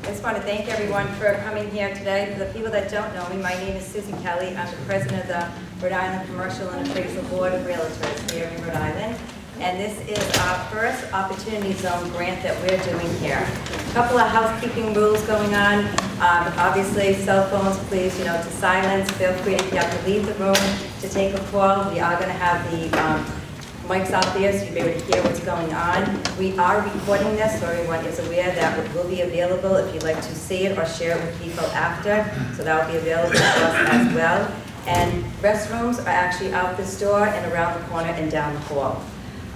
I just want to thank everyone for coming here today. For the people that don't know me, my name is Susan Kelly. I'm the president of the Rhode Island Commercial and Appraisal Board of Realtors here in Rhode Island. And this is our first Opportunity Zone grant that we're doing here. A couple of housekeeping rules going on. Obviously, cell phones, please, to silence. Feel free if you have to leave the room to take a call. We are going to have the mics out there so you'll be able to hear what's going on. We are recording this, so everyone is aware that it will be available if you'd like to see it or share it with people after. So that will be available to us as well. And restrooms are actually out this door and around the corner and down the hall.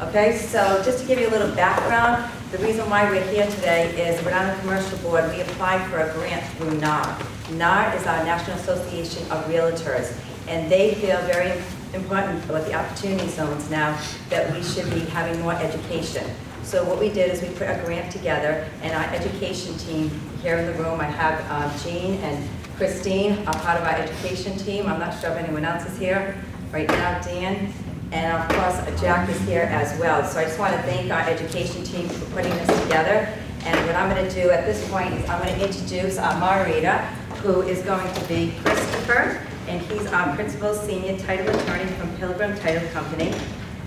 Okay, so just to give you a little background, the reason why we're here today is the Rhode Island Commercial Board, we applied for a grant through NAR. NAR is our National Association of REALTORS, and they feel very important with the opportunity zones now that we should be having more education. So what we did is we put a grant together, and our education team here in the room, I have Jean and Christine are part of our education team. I'm not sure if anyone else is here right now, Dan. And of course, Jack is here as well. So I just want to thank our education team for putting this together. And what I'm going to do at this point is I'm going to introduce our moderator, who is going to be Christopher, and he's our Principal Senior Title Attorney from Pilgrim Title Company.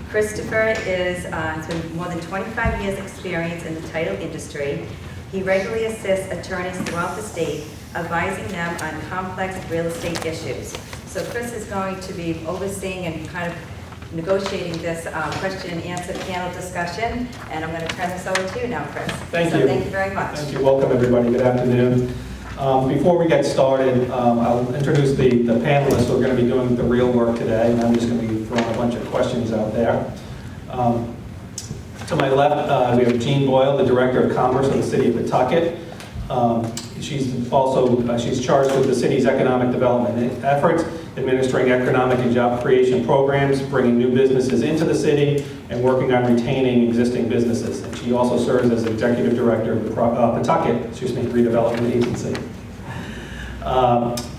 Christopher has been more than 25 years experience in the title industry. He regularly assists attorneys throughout the state, advising them on complex real estate issues. So Chris is going to be overseeing and kind of negotiating this question and answer panel discussion, and I'm going to turn this over to you now, Chris. Thank you. Thank you very much. Thank you. Welcome, everybody. Good afternoon. Before we get started, I'll introduce the panelists who are going to be doing the real work today, and I'm just going to be throwing a bunch of questions out there. To my left, we have Jean Boyle, the Director of Commerce of the City of Pawtucket. She's charged with the city's economic development efforts, administering economic and job creation programs, bringing new businesses into the city, and working on retaining existing businesses. And she also serves as Executive Director of the Pawtucket Redevelopment Agency.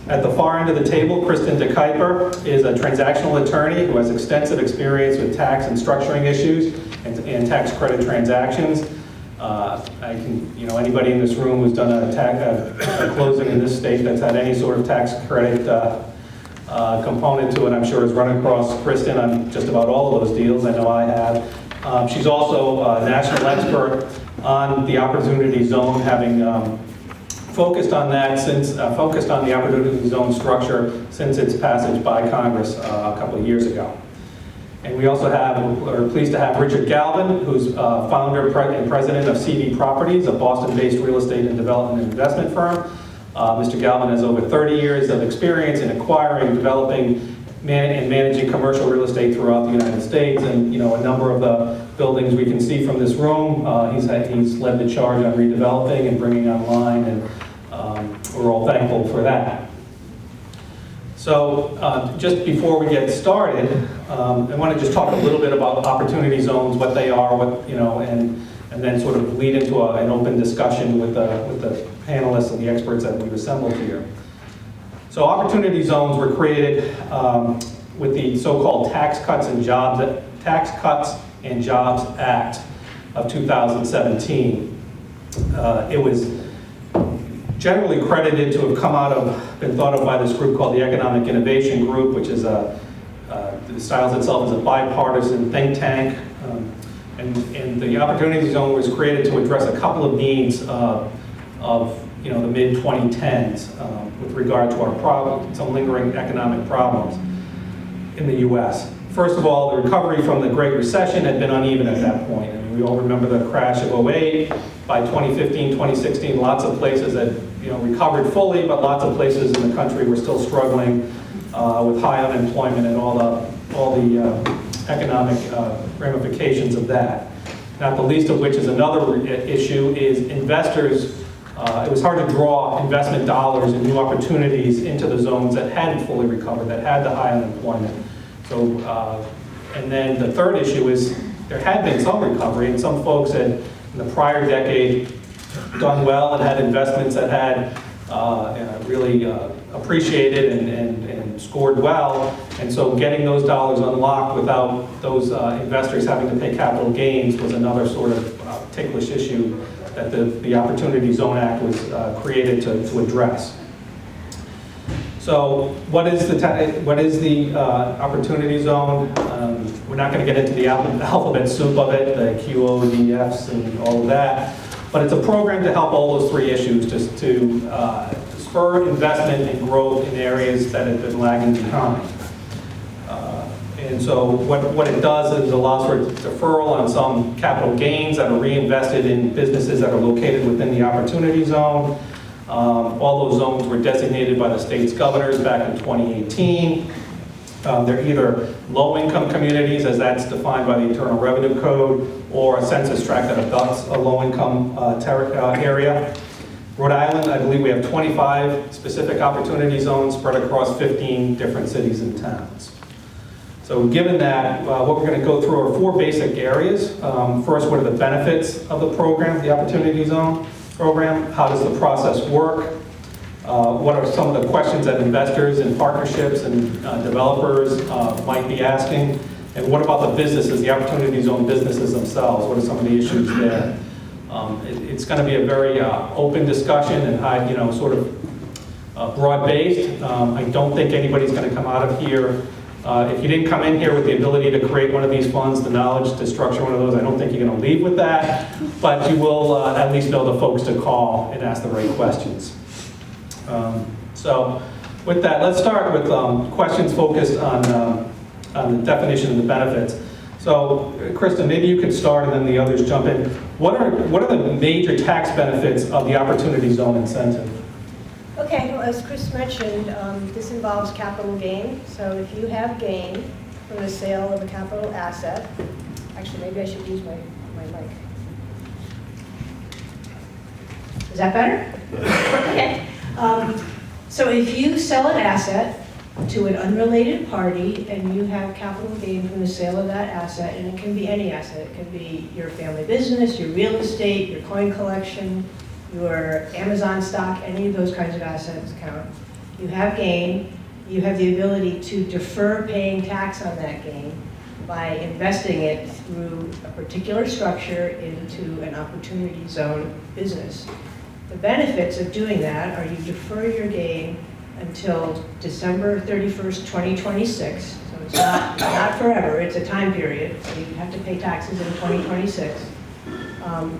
At the far end of the table, Kristen DeKuyper is a transactional attorney who has extensive experience with tax and structuring issues and tax credit transactions. Anybody in this room who's done a closing in this state that's had any sort of tax credit component to it, I'm sure has run across Kristen on just about all of those deals. I know I have. She's also a national expert on the Opportunity Zone, having focused on the Opportunity Zone structure since its passage by Congress a couple of years ago. And we also are pleased to have Richard Galvin, who's founder and president of CV Properties, a Boston-based real estate and development and investment firm. Mr. Galvin has over 30 years of experience in acquiring, developing, and managing commercial real estate throughout the United States. And a number of the buildings we can see from this room, he's led the charge on redeveloping and bringing online, and we're all thankful for that. So just before we get started, I want to just talk a little bit about opportunity zones, what they are, and then sort of lead into an open discussion with the panelists and the experts that we've assembled here. So opportunity zones were created with the so-called Tax Cuts and Jobs Act of 2017. It was generally credited to have been thought of by this group called the Economic Innovation Group, which is styles itself as a bipartisan think tank. And the Opportunity Zone was created to address a couple of needs of the mid-2010s with regard to some lingering economic problems in the U.S. First of all, the recovery from the Great Recession had been uneven at that point. I mean, we all remember the crash of 2008. By 2015, 2016, lots of places had recovered fully, but lots of places in the country were still struggling with high unemployment and all the economic ramifications of that. Not the least of which is another issue is investors. It was hard to draw investment dollars and new opportunities into the zones that hadn't fully recovered, that had the high unemployment. So, and then the third issue is there had been some recovery, and some folks had, in the prior decade, done well and had investments that had really appreciated and scored well. And so getting those dollars unlocked without those investors having to pay capital gains was another sort of ticklish issue that the Opportunity Zone Act was created to address. So what is the Opportunity Zone? We're not going to get into the alphabet soup of it, the QODFs and all of that, but it's a program to help all those three issues, just to spur investment and growth in areas that have been lagging behind. And so what it does is it allows for a deferral on some capital gains that are reinvested in businesses that are located within the Opportunity Zone. All those zones were designated by the state's governors back in 2018. They're either low-income communities, as that's defined by the Internal Revenue Code, or a census tract that adopts a low-income area. Rhode Island, I believe we have 25 specific opportunity zones spread across 15 different cities and towns. So given that, what we're going to go through are 4 basic areas. First, what are the benefits of the program, the Opportunity Zone program? How does the process work? What are some of the questions that investors and partnerships and developers might be asking? And what about the businesses, the Opportunity Zone businesses themselves? What are some of the issues there? It's going to be a very open discussion and high, sort of broad-based. I don't think anybody's going to come out of here. If you didn't come in here with the ability to create one of these funds, the knowledge to structure one of those, I don't think you're going to leave with that. But you will at least know the folks to call and ask the right questions. So with that, let's start with questions focused on the definition of the benefits. So Kristen, maybe you could start and then the others jump in. What are the major tax benefits of the Opportunity Zone incentive? Okay, well, as Chris mentioned, this involves capital gain. So if you have gain from the sale of a capital asset, actually maybe I should use my mic. Is that better? Okay. So if you sell an asset to an unrelated party and you have capital gain from the sale of that asset, and it can be any asset, it can be your family business, your real estate, your coin collection, your Amazon stock, any of those kinds of assets count. You have gain, you have the ability to defer paying tax on that gain by investing it through a particular structure into an Opportunity Zone business. The benefits of doing that are you defer your gain until December 31st, 2026. So it's not forever, it's a time period. So you have to pay taxes in 2026.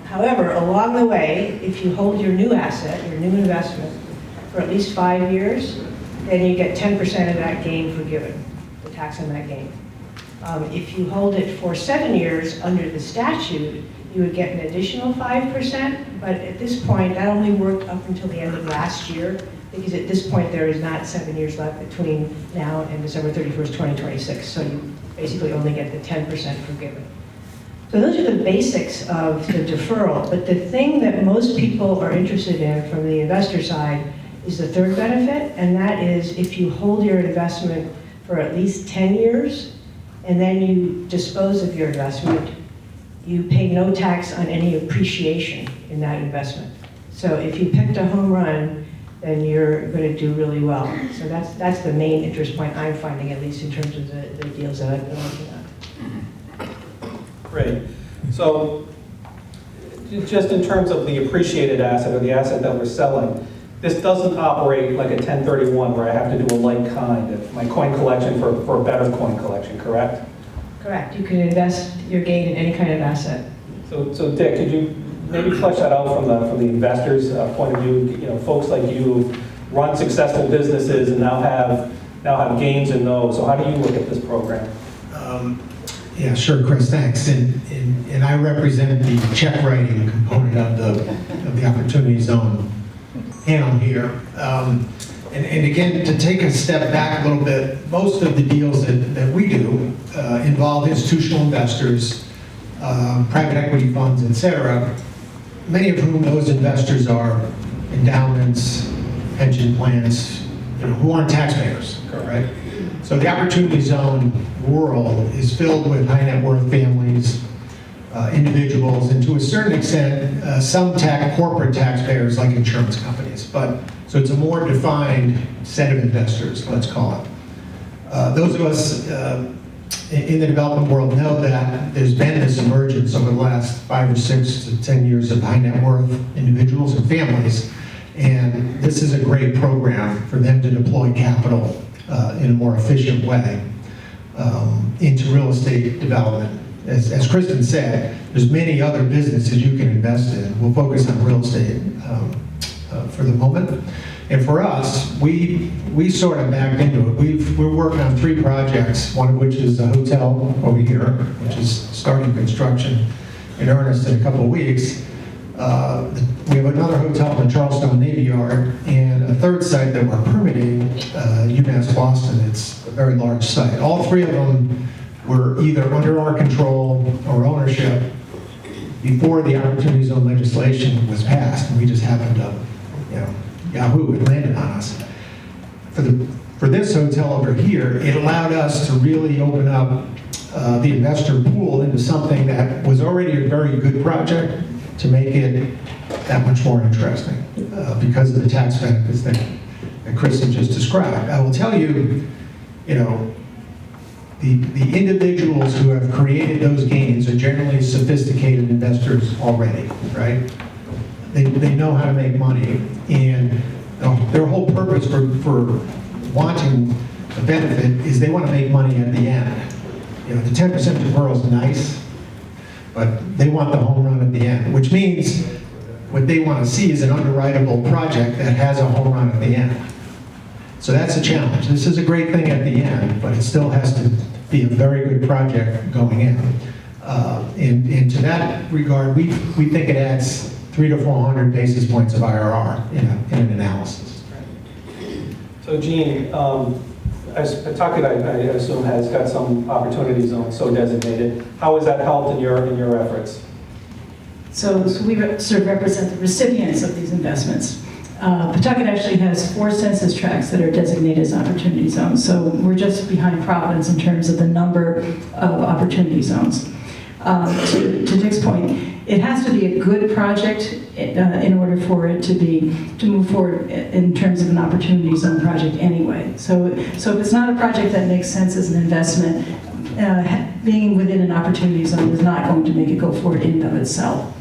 However, along the way, if you hold your new asset, your new investment, for at least 5 years, then you get 10% of that gain forgiven, the tax on that gain. If you hold it for 7 years under the statute, you would get an additional 5%, but at this point, that only worked up until the end of last year, because at this point, there is not 7 years left between now and December 31st, 2026, so you basically only get the 10% forgiven. So those are the basics of the deferral, but the thing that most people are interested in from the investor side is the third benefit, and that is if you hold your investment for at least 10 years, and then you dispose of your investment, you pay no tax on any appreciation in that investment. So if you picked a home run, then you're going to do really well. So that's the main interest point I'm finding, at least in terms of the deals that I've been looking at. Great. So just in terms of the appreciated asset or the asset that we're selling, this doesn't operate like a 1031 where I have to do a like kind of my coin collection for a better coin collection, correct? Correct. You can invest your gain in any kind of asset. So Dick, could you maybe flesh that out from the investors' point of view? Folks like you run successful businesses and now have gains in those. So how do you look at this program? Yeah, sure, Chris, thanks. And I represent the check writing component of the Opportunity Zone panel here. And again, to take a step back a little bit, most of the deals that we do involve institutional investors, private equity funds, et cetera, many of whom those investors are endowments, pension plans, who aren't taxpayers, right? So the Opportunity Zone world is filled with high net worth families, individuals, and to a certain extent, some corporate taxpayers like insurance companies. So it's a more defined set of investors, let's call it. Those of us in the development world know that there's been this emergence over the last 5 or 6 to 10 years of high net worth individuals and families. And this is a great program for them to deploy capital in a more efficient way into real estate development. As Kristen said, there's many other businesses you can invest in. We'll focus on real estate for the moment. And for us, we sort of backed into it. We're working on 3 projects, one of which is a hotel over here, which is starting construction in earnest in a couple of weeks. We have another hotel in the Charlestown Navy Yard, and a third site that we're permitting, UMass Boston. It's a very large site. All 3 of them were either under our control or ownership before the Opportunity Zone legislation was passed, and we just happened to, Yahoo, it landed on us. For this hotel over here, it allowed us to really open up the investor pool into something that was already a very good project to make it that much more interesting because of the tax benefits that Kristen just described. I will tell you, the individuals who have created those gains are generally sophisticated investors already, right? They know how to make money, and their whole purpose for wanting the benefit is they want to make money at the end. The 10% deferral is nice, but they want the home run at the end, which means what they want to see is an underwritable project that has a home run at the end. So that's a challenge. This is a great thing at the end, but it still has to be a very good project going in. And to that regard, we think it adds 300 to 400 basis points of IRR in an analysis. So Gene, Pawtucket, I assume, has got some opportunity zones so designated. How has that helped in your efforts? So we sort of represent the recipients of these investments. Pawtucket actually has 4 census tracts that are designated as opportunity zones. So we're just behind Providence in terms of the number of opportunity zones. To Dick's point, it has to be a good project in order for it to move forward in terms of an opportunity zone project anyway. So if it's not a project that makes sense as an investment, being within an opportunity zone is not going to make it go forward in and of itself.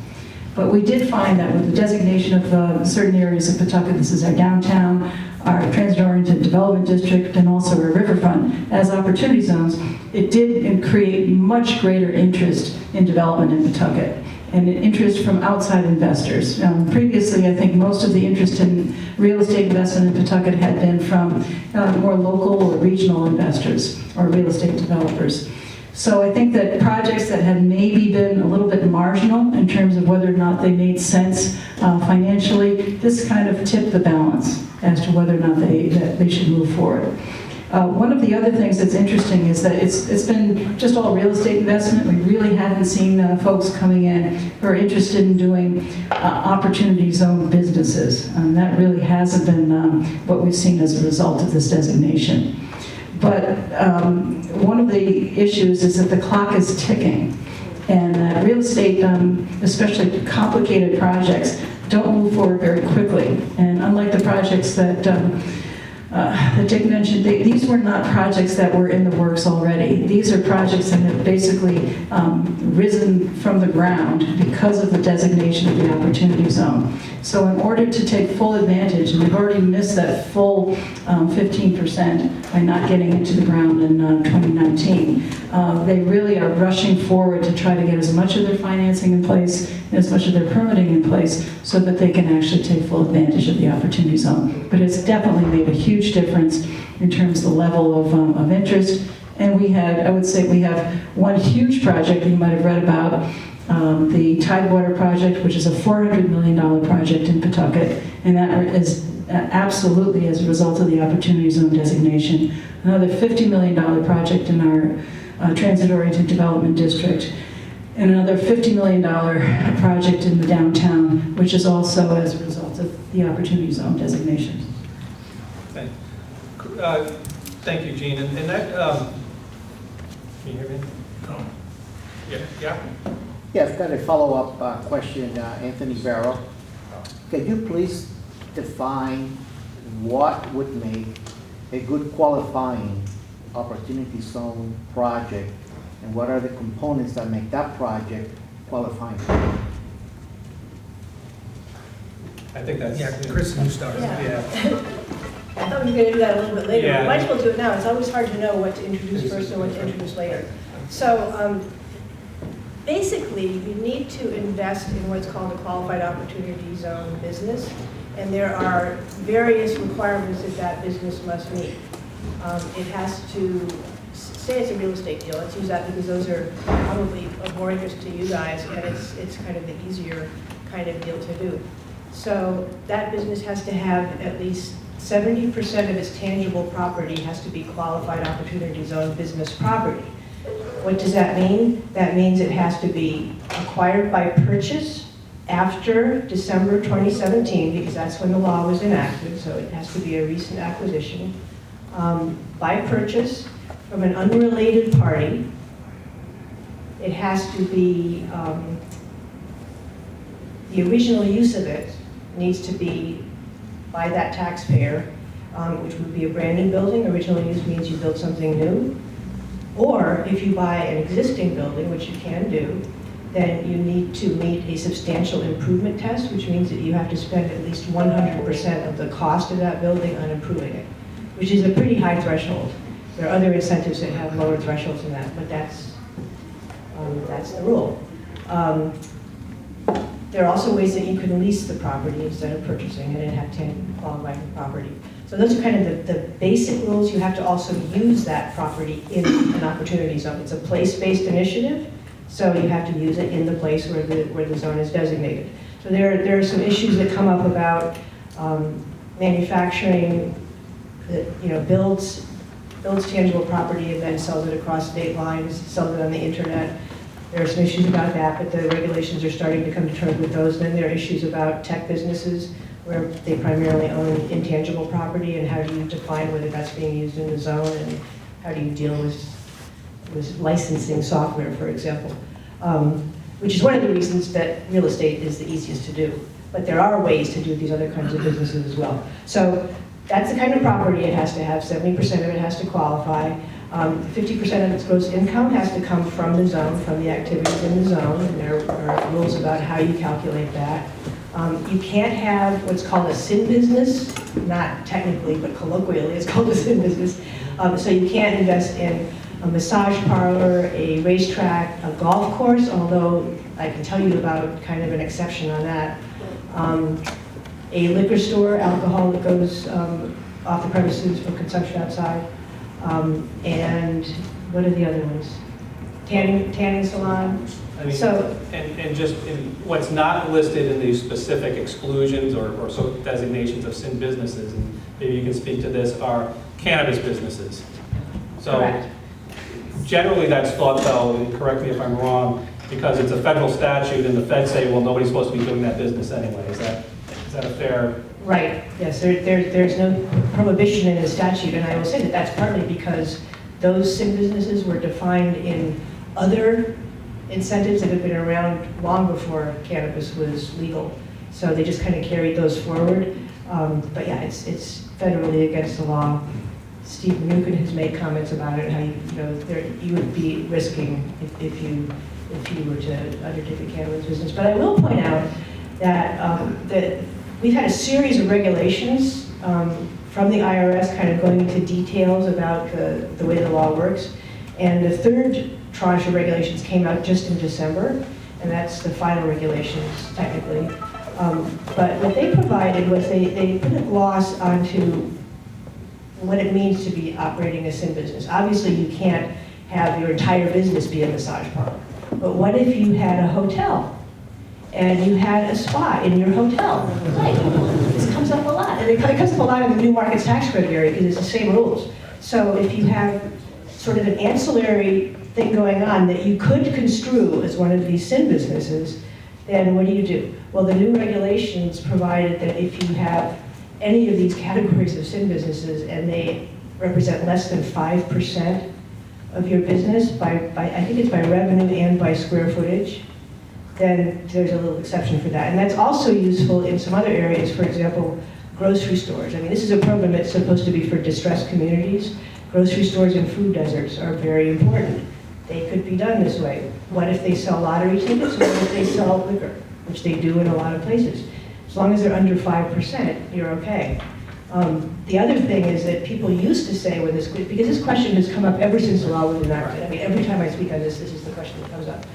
But we did find that with the designation of certain areas of Pawtucket, this is our downtown, our transit-oriented development district, and also our riverfront, as opportunity zones, it did create much greater interest in development in Pawtucket, and an interest from outside investors. Previously, I think most of the interest in real estate investment in Pawtucket had been from more local or regional investors or real estate developers. So I think that projects that had maybe been a little bit marginal in terms of whether or not they made sense financially, this kind of tipped the balance as to whether or not they should move forward. One of the other things that's interesting is that it's been just all real estate investment. We really haven't seen folks coming in who are interested in doing opportunity zone businesses. That really hasn't been what we've seen as a result of this designation. But one of the issues is that the clock is ticking, and real estate, especially complicated projects, don't move forward very quickly. And unlike the projects that Dick mentioned, these were not projects that were in the works already. These are projects that have basically risen from the ground because of the designation of the Opportunity Zone. So in order to take full advantage, and we've already missed that full 15% by not getting into the ground in 2019, they really are rushing forward to try to get as much of their financing in place and as much of their permitting in place so that they can actually take full advantage of the Opportunity Zone. But it's definitely made a huge difference in terms of the level of interest. And I would say we have one huge project that you might have read about, the Tidewater project, which is a $400 million project in Pawtucket, and that is absolutely as a result of the Opportunity Zone designation. Another $50 million project in our transit-oriented development district, and another $50 million project in the downtown, which is also as a result of the Opportunity Zone designation. Thank you, Gene. And that, can you hear me? No. Yeah. Yeah, I've got a follow-up question, Anthony Barrow. Can you please define what would make a good qualifying opportunity zone project? And what are the components that make that project qualifying? I think that's. Yeah, Chris, you started. Yeah. I thought we were going to do that a little bit later. Yeah. We might as well do it now. It's always hard to know what to introduce first and what to introduce later. So basically, you need to invest in what's called a qualified opportunity zone business. And there are various requirements that that business must meet. It has to say it's a real estate deal. Let's use that because those are probably of more interest to you guys, and it's kind of the easier kind of deal to do. So that business has to have at least 70% of its tangible property has to be qualified opportunity zone business property. What does that mean? That means it has to be acquired by purchase after December 2017, because that's when the law was enacted, so it has to be a recent acquisition, by purchase from an unrelated party. It has to be, the original use of it needs to be by that taxpayer, which would be a brand new building. Original use means you build something new. Or if you buy an existing building, which you can do, then you need to meet a substantial improvement test, which means that you have to spend at least 100% of the cost of that building on improving it, which is a pretty high threshold. There are other incentives that have lower thresholds than that, but that's the rule. There are also ways that you can lease the property instead of purchasing it and have 10 qualifying property. So those are kind of the basic rules. You have to also use that property in an opportunity zone. It's a place-based initiative, so you have to use it in the place where the zone is designated. So there are some issues that come up about manufacturing that builds tangible property and then sells it across state lines, sells it on the internet. There are some issues about that, but the regulations are starting to come to terms with those. Then there are issues about tech businesses where they primarily own intangible property, and how do you define whether that's being used in the zone, and how do you deal with licensing software, for example, which is one of the reasons that real estate is the easiest to do. But there are ways to do these other kinds of businesses as well. So that's the kind of property it has to have. 70% of it has to qualify. 50% of its gross income has to come from the zone, from the activities in the zone, and there are rules about how you calculate that. You can't have what's called a sin business, not technically, but colloquially, it's called a sin business. So you can't invest in a massage parlor, a racetrack, a golf course, although I can tell you about kind of an exception on that. A liquor store, alcohol that goes off the premises for consumption outside. And what are the other ones? Tanning salon. I mean, So, and just what's not listed in these specific exclusions or so designations of sin businesses, and maybe you can speak to this, are cannabis businesses. So correct. generally that's thought, though, and correct me if I'm wrong, because it's a federal statute and the feds say, well, nobody's supposed to be doing that business anyway. Is that a fair? Right, yes, there's no prohibition in the statute, and I will say that that's partly because those sin businesses were defined in other incentives that have been around long before cannabis was legal. So they just kind of carried those forward. But yeah, it's federally against the law. Steve Mnuchin has made comments about it, how you would be risking if you were to undertake a cannabis business. But I will point out that we've had a series of regulations from the IRS kind of going into details about the way the law works. And the third tranche of regulations came out just in December, and that's the final regulations, technically. But what they provided was they put a gloss onto what it means to be operating a sin business. Obviously, you can't have your entire business be a massage parlor. But what if you had a hotel and you had a spa in your hotel? Right. This comes up a lot. And it comes up a lot in the new markets tax credit area because it's the same rules. So if you have sort of an ancillary thing going on that you could construe as one of these sin businesses, then what do? Well, the new regulations provided that if you have any of these categories of sin businesses and they represent less than 5% of your business, by I think it's by revenue and by square footage, then there's a little exception for that. And that's also useful in some other areas, for example, grocery stores. I mean, this is a program that's supposed to be for distressed communities. Grocery stores and food deserts are very important. They could be done this way. What if they sell lottery tickets? What if they sell liquor, which they do in a lot of places? As long as they're under 5%, you're okay. The other thing is that people used to say, because this question has come up ever since the law was enacted. I mean, every time I speak on this, this is the question that comes up.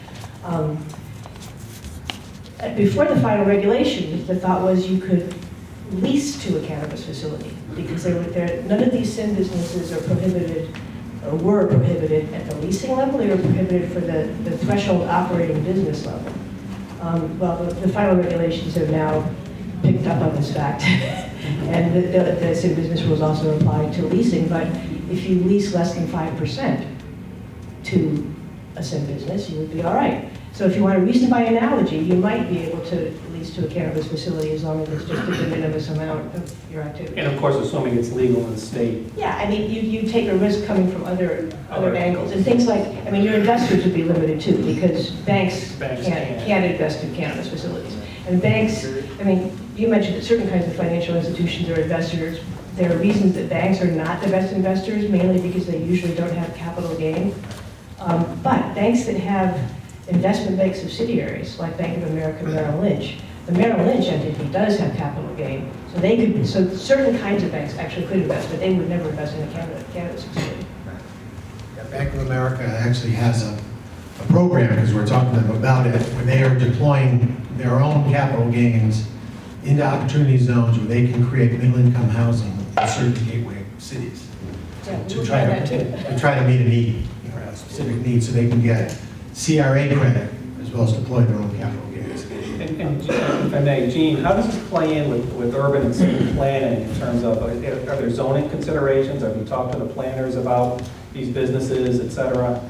Before the final regulations, the thought was you could lease to a cannabis facility, because none of these sin businesses are prohibited, or were prohibited at the leasing level. They were prohibited for the threshold operating business level. Well, the final regulations have now picked up on this fact. And the sin business rules also apply to leasing, but if you lease less than 5% to a sin business, you would be all right. So if you want to reason by analogy, you might be able to lease to a cannabis facility as long as it's just a de minimis amount of your activity. And of course, assuming it's legal in the state. Yeah, I mean, you take a risk coming from other angles. And things like, I mean, your investors would be limited too, because banks can't invest in cannabis facilities. And banks, I mean, you mentioned that certain kinds of financial institutions are investors. There are reasons that banks are not the best investors, mainly because they usually don't have capital gain. But banks that have investment bank subsidiaries, like Bank of America, Merrill Lynch, the Merrill Lynch entity does have capital gain. So certain kinds of banks actually could invest, but they would never invest in a cannabis facility. Yeah, Bank of America actually has a program, because we're talking to them about it, where they are deploying their own capital gains into opportunity zones where they can create middle-income housing in certain gateway cities to try to meet a need, a specific need, so they can get CRA credit as well as deploy their own capital gains. And if I may, Gene, how does this play in with urban and city planning in terms of, are there zoning considerations? Have you talked to the planners about these businesses, et cetera?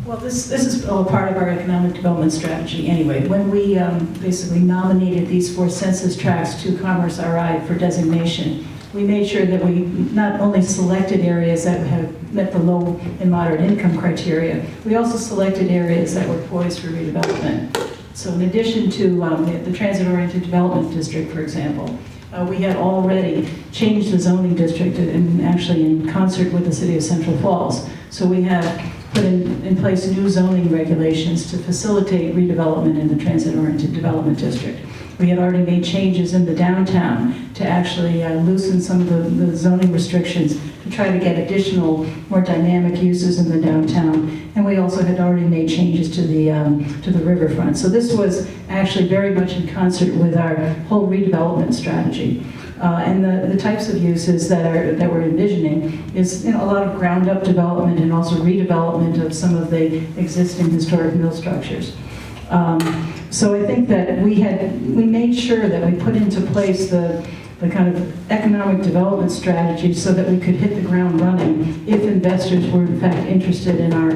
Well, this is all part of our economic development strategy anyway. When we basically nominated these 4 census tracts to Commerce RI for designation, we made sure that we not only selected areas that have met the low and moderate income criteria, we also selected areas that were poised for redevelopment. So in addition to the transit-oriented development district, for example, we had already changed the zoning district, and actually in concert with the city of Central Falls. So we have put in place new zoning regulations to facilitate redevelopment in the transit-oriented development district. We had already made changes in the downtown to actually loosen some of the zoning restrictions to try to get additional, more dynamic uses in the downtown. And we also had already made changes to the riverfront. So this was actually very much in concert with our whole redevelopment strategy. And the types of uses that we're envisioning is a lot of ground-up development and also redevelopment of some of the existing historic mill structures. So I think that we made sure that we put into place the kind of economic development strategy so that we could hit the ground running if investors were in fact interested in our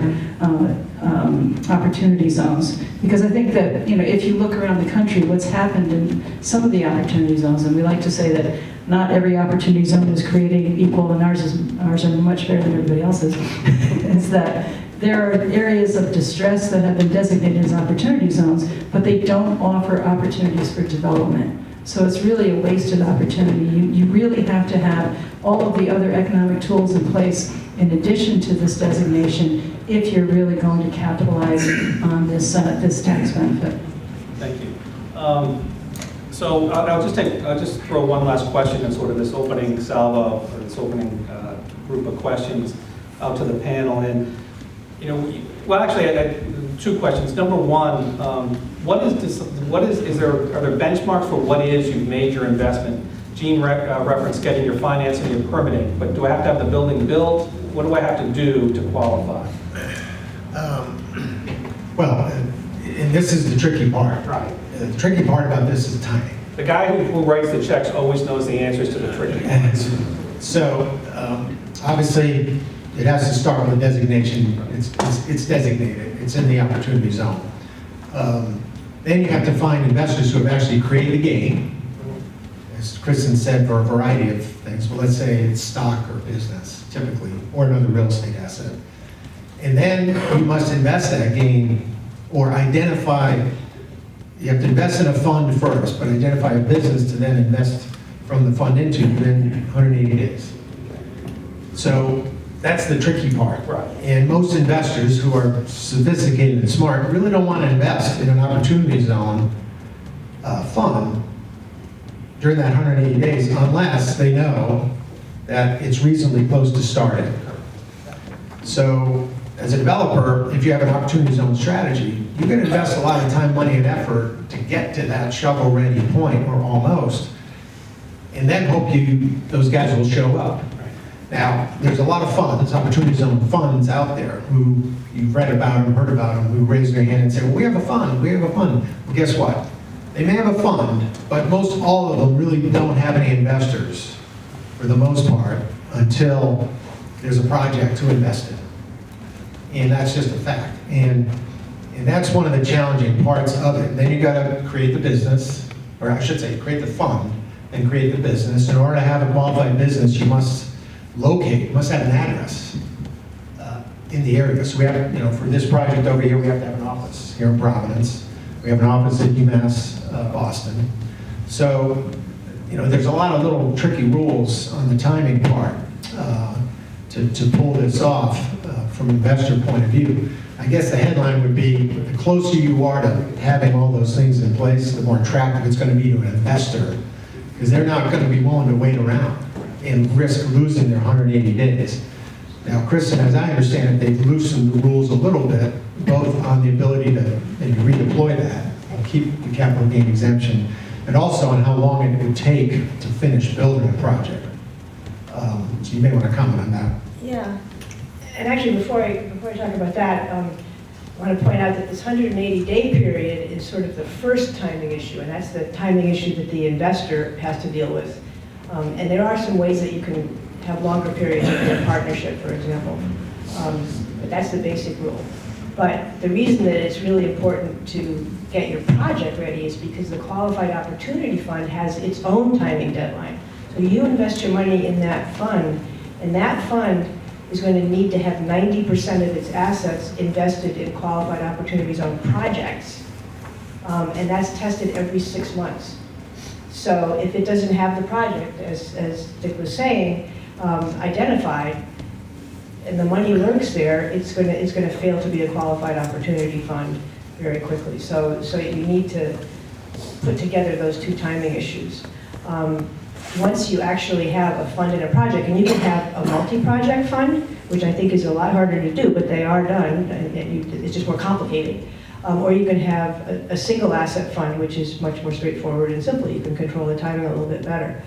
opportunity zones. Because I think that, if you look around the country, what's happened in some of the opportunity zones, and we like to say that not every opportunity zone is created equal, and ours are much better than everybody else's, is that there are areas of distress that have been designated as opportunity zones, but they don't offer opportunities for development. So it's really a wasted opportunity. You really have to have all of the other economic tools in place in addition to this designation if you're really going to capitalize on this tax benefit. Thank you. So I'll just throw one last question in sort of this opening salvo, or this opening group of questions out to the panel. And well, actually, I had 2 questions. Number one, are there benchmarks for what is you've made your investment? Gene referenced getting your financing, your permitting, but do I have to have the building built? What do I have to do to qualify? Well, and this is the tricky part. Right. The tricky part about this is timing. The guy who writes the checks always knows the answers to the tricky ones. So, obviously, it has to start with a designation. It's designated. It's in the opportunity zone. Then you have to find investors who have actually created a gain, as Kristen said, for a variety of things. Well, let's say it's stock or business, typically, or another real estate asset. And then you must invest that gain or identify, you have to invest in a fund first, but identify a business to then invest from the fund into within 180 days. So that's the tricky part. Right. And most investors who are sophisticated and smart really don't want to invest in an opportunity zone fund during that 180 days unless they know that it's reasonably close to starting. So as a developer, if you have an opportunity zone strategy, you can invest a lot of time, money, and effort to get to that shovel-ready point, or almost, and then hope those guys will show up. Now, there's a lot of funds, opportunity zone funds out there who you've read about them, heard about them, who raise their hand and say, well, we have a fund, we have a fund. Well, guess what? They may have a fund, but most all of them really don't have any investors, for the most part, until there's a project to invest in. And that's just a fact. And that's one of the challenging parts of it. Then you gotta create the business, or I should say, create the fund and create the business. In order to have a qualified business, you must must have an address in the area. So we have, for this project over here, we have to have an office here in Providence. We have an office at UMass Boston. So, there's a lot of little tricky rules on the timing part to pull this off from an investor point of view. I guess the headline would be, the closer you are to having all those things in place, the more attractive it's going to be to an investor, because they're not going to be willing to wait around and risk losing their 180 days. Now, Kristen, as I understand it, they've loosened the rules a little bit, both on the ability to maybe redeploy that and keep the capital gain exemption, and also on how long it would take to finish building a project. So you may want to comment on that. Yeah. And actually, before I talk about that, I want to point out that this 180-day period is sort of the first timing issue, and that's the timing issue that the investor has to deal with. And there are some ways that you can have longer periods in a partnership, for example. But that's the basic rule. But the reason that it's really important to get your project ready is because the Qualified Opportunity Fund has its own timing deadline. So you invest your money in that fund, and that fund is going to need to have 90% of its assets invested in Qualified Opportunity Zone projects. And that's tested every 6 months. So if it doesn't have the project, as Dick was saying, identified, and the money lurks there, it's going to fail to be a Qualified Opportunity Fund very quickly. So you need to put together those two timing issues. Once you actually have a fund in a project, and you can have a multi-project fund, which I think is a lot harder to do, but they are done, and it's just more complicated. Or you can have a single asset fund, which is much more straightforward and simple. You can control the timing a little bit better.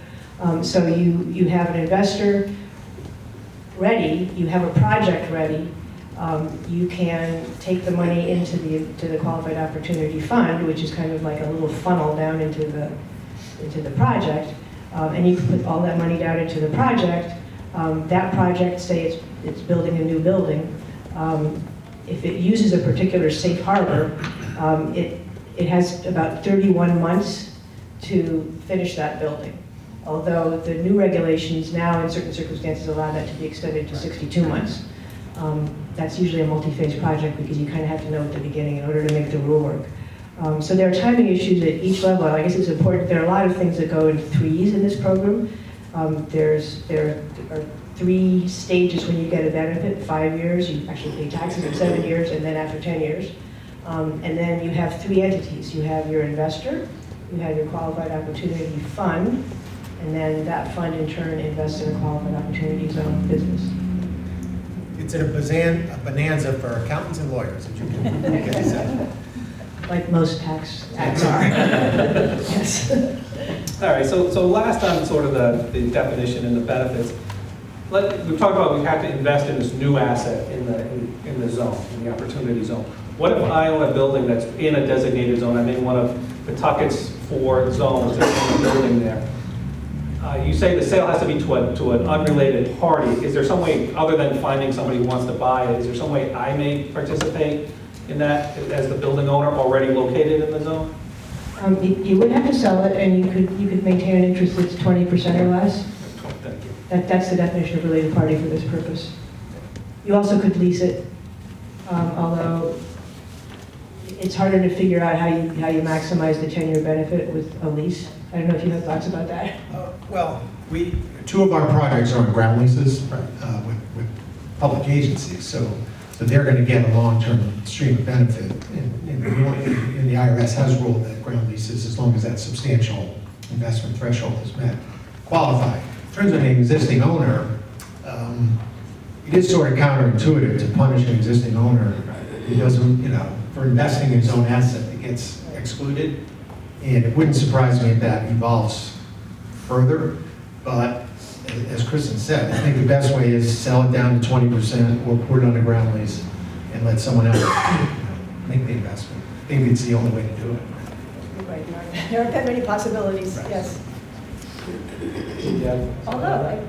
So you have an investor ready, you have a project ready, you can take the money into the Qualified Opportunity Fund, which is kind of like a little funnel down into the project, and you can put all that money down into the project. That project, say it's building a new building, if it uses a particular safe harbor, it has about 31 months to finish that building. Although the new regulations now, in certain circumstances, allow that to be extended to 62 months. That's usually a multi-phase project because you kind of have to know at the beginning in order to make the rule work. So there are timing issues at each level. I guess it's important. There are a lot of things that go in threes in this program. There are 3 stages when you get a benefit: 5 years, you actually pay taxes in 7 years, and then after 10 years. And then you have 3 entities. You have your investor, you have your Qualified Opportunity Fund, and then that fund in turn invests in a Qualified Opportunity Zone business. It's a bonanza for accountants and lawyers, as you can say. Like most tax acts are. Yes. All right, so last on sort of the definition and the benefits, we talked about we have to invest in this new asset in the zone, in the opportunity zone. What if I own a building that's in a designated zone? I'm in one of Pawtucket's 4 zones, there's a building there. You say the sale has to be to an unrelated party. Is there some way, other than finding somebody who wants to buy it, is there some way I may participate in that as the building owner already located in the zone? You would have to sell it, and you could maintain an interest that's 20% or less. Thank you. That's the definition of related party for this purpose. You also could lease it, although it's harder to figure out how you maximize the 10-year benefit with a lease. I don't know if you have thoughts about that. Well, two of our projects are on ground leases with public agencies, so they're going to get a long-term stream of benefit. And the IRS has ruled that ground leases, as long as that substantial investment threshold is met, qualify. In terms of an existing owner, it is sort of counterintuitive to punish an existing owner who doesn't, for investing in his own asset that gets excluded. And it wouldn't surprise me if that evolves further. But as Kristen said, I think the best way is to sell it down to 20% or put it on a ground lease and let someone else make the investment. I think it's the only way to do it. Right, there aren't that many possibilities, yes. Yeah. Although,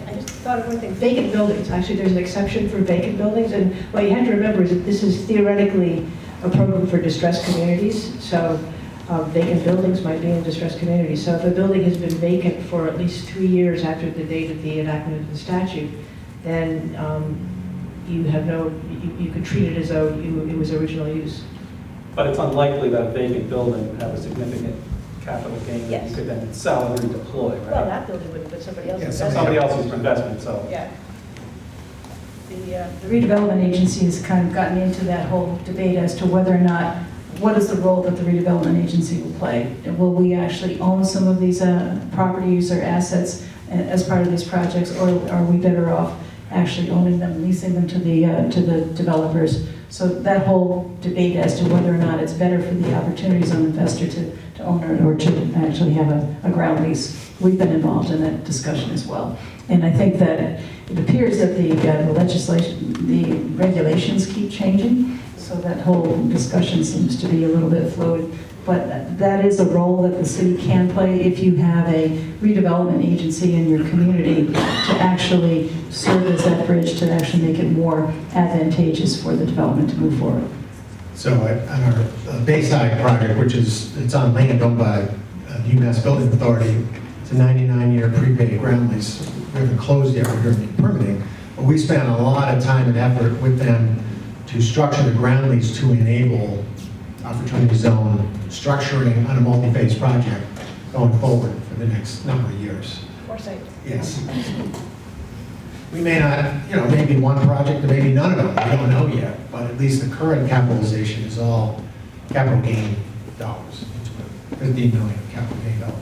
I just thought of one thing, vacant buildings, actually there's an exception for vacant buildings, and what you have to remember is that this is theoretically a program for distressed communities, so vacant buildings might be in distressed communities. So if a building has been vacant for at least 3 years after the date of the enactment of the statute, then you could treat it as though it was original use. But it's unlikely that a vacant building would have a significant capital gain that you Yes. could then sell and redeploy, right? Well, that building wouldn't, but somebody else. Yeah, investment. Somebody else's investment, so. Yeah. The redevelopment agency has kind of gotten into that whole debate as to whether or not, what is the role that the redevelopment agency will play? And will we actually own some of these properties or assets as part of these projects, or are we better off actually owning them, leasing them to the developers? So that whole debate as to whether or not it's better for the opportunity zone investor to own it or to actually have a ground lease, we've been involved in that discussion as well. And I think that it appears that the legislation, the regulations keep changing, so that whole discussion seems to be a little bit fluid. But that is a role that the city can play if you have a redevelopment agency in your community to actually serve as that bridge to actually make it more advantageous for the development to move forward. So on our Bayside project, it's on land owned by the UMass Building Authority, it's a 99-year prepaid ground lease. We haven't closed yet, we're doing permitting, but we spent a lot of time and effort with them to structure the ground lease to enable opportunity zone structuring on a multi-phase project going forward for the next number of years. Foresight. Yes. We may not, maybe one project or maybe none of them, we don't know yet, but at least the current capitalization is all capital gain dollars. 15 million capital gain dollars.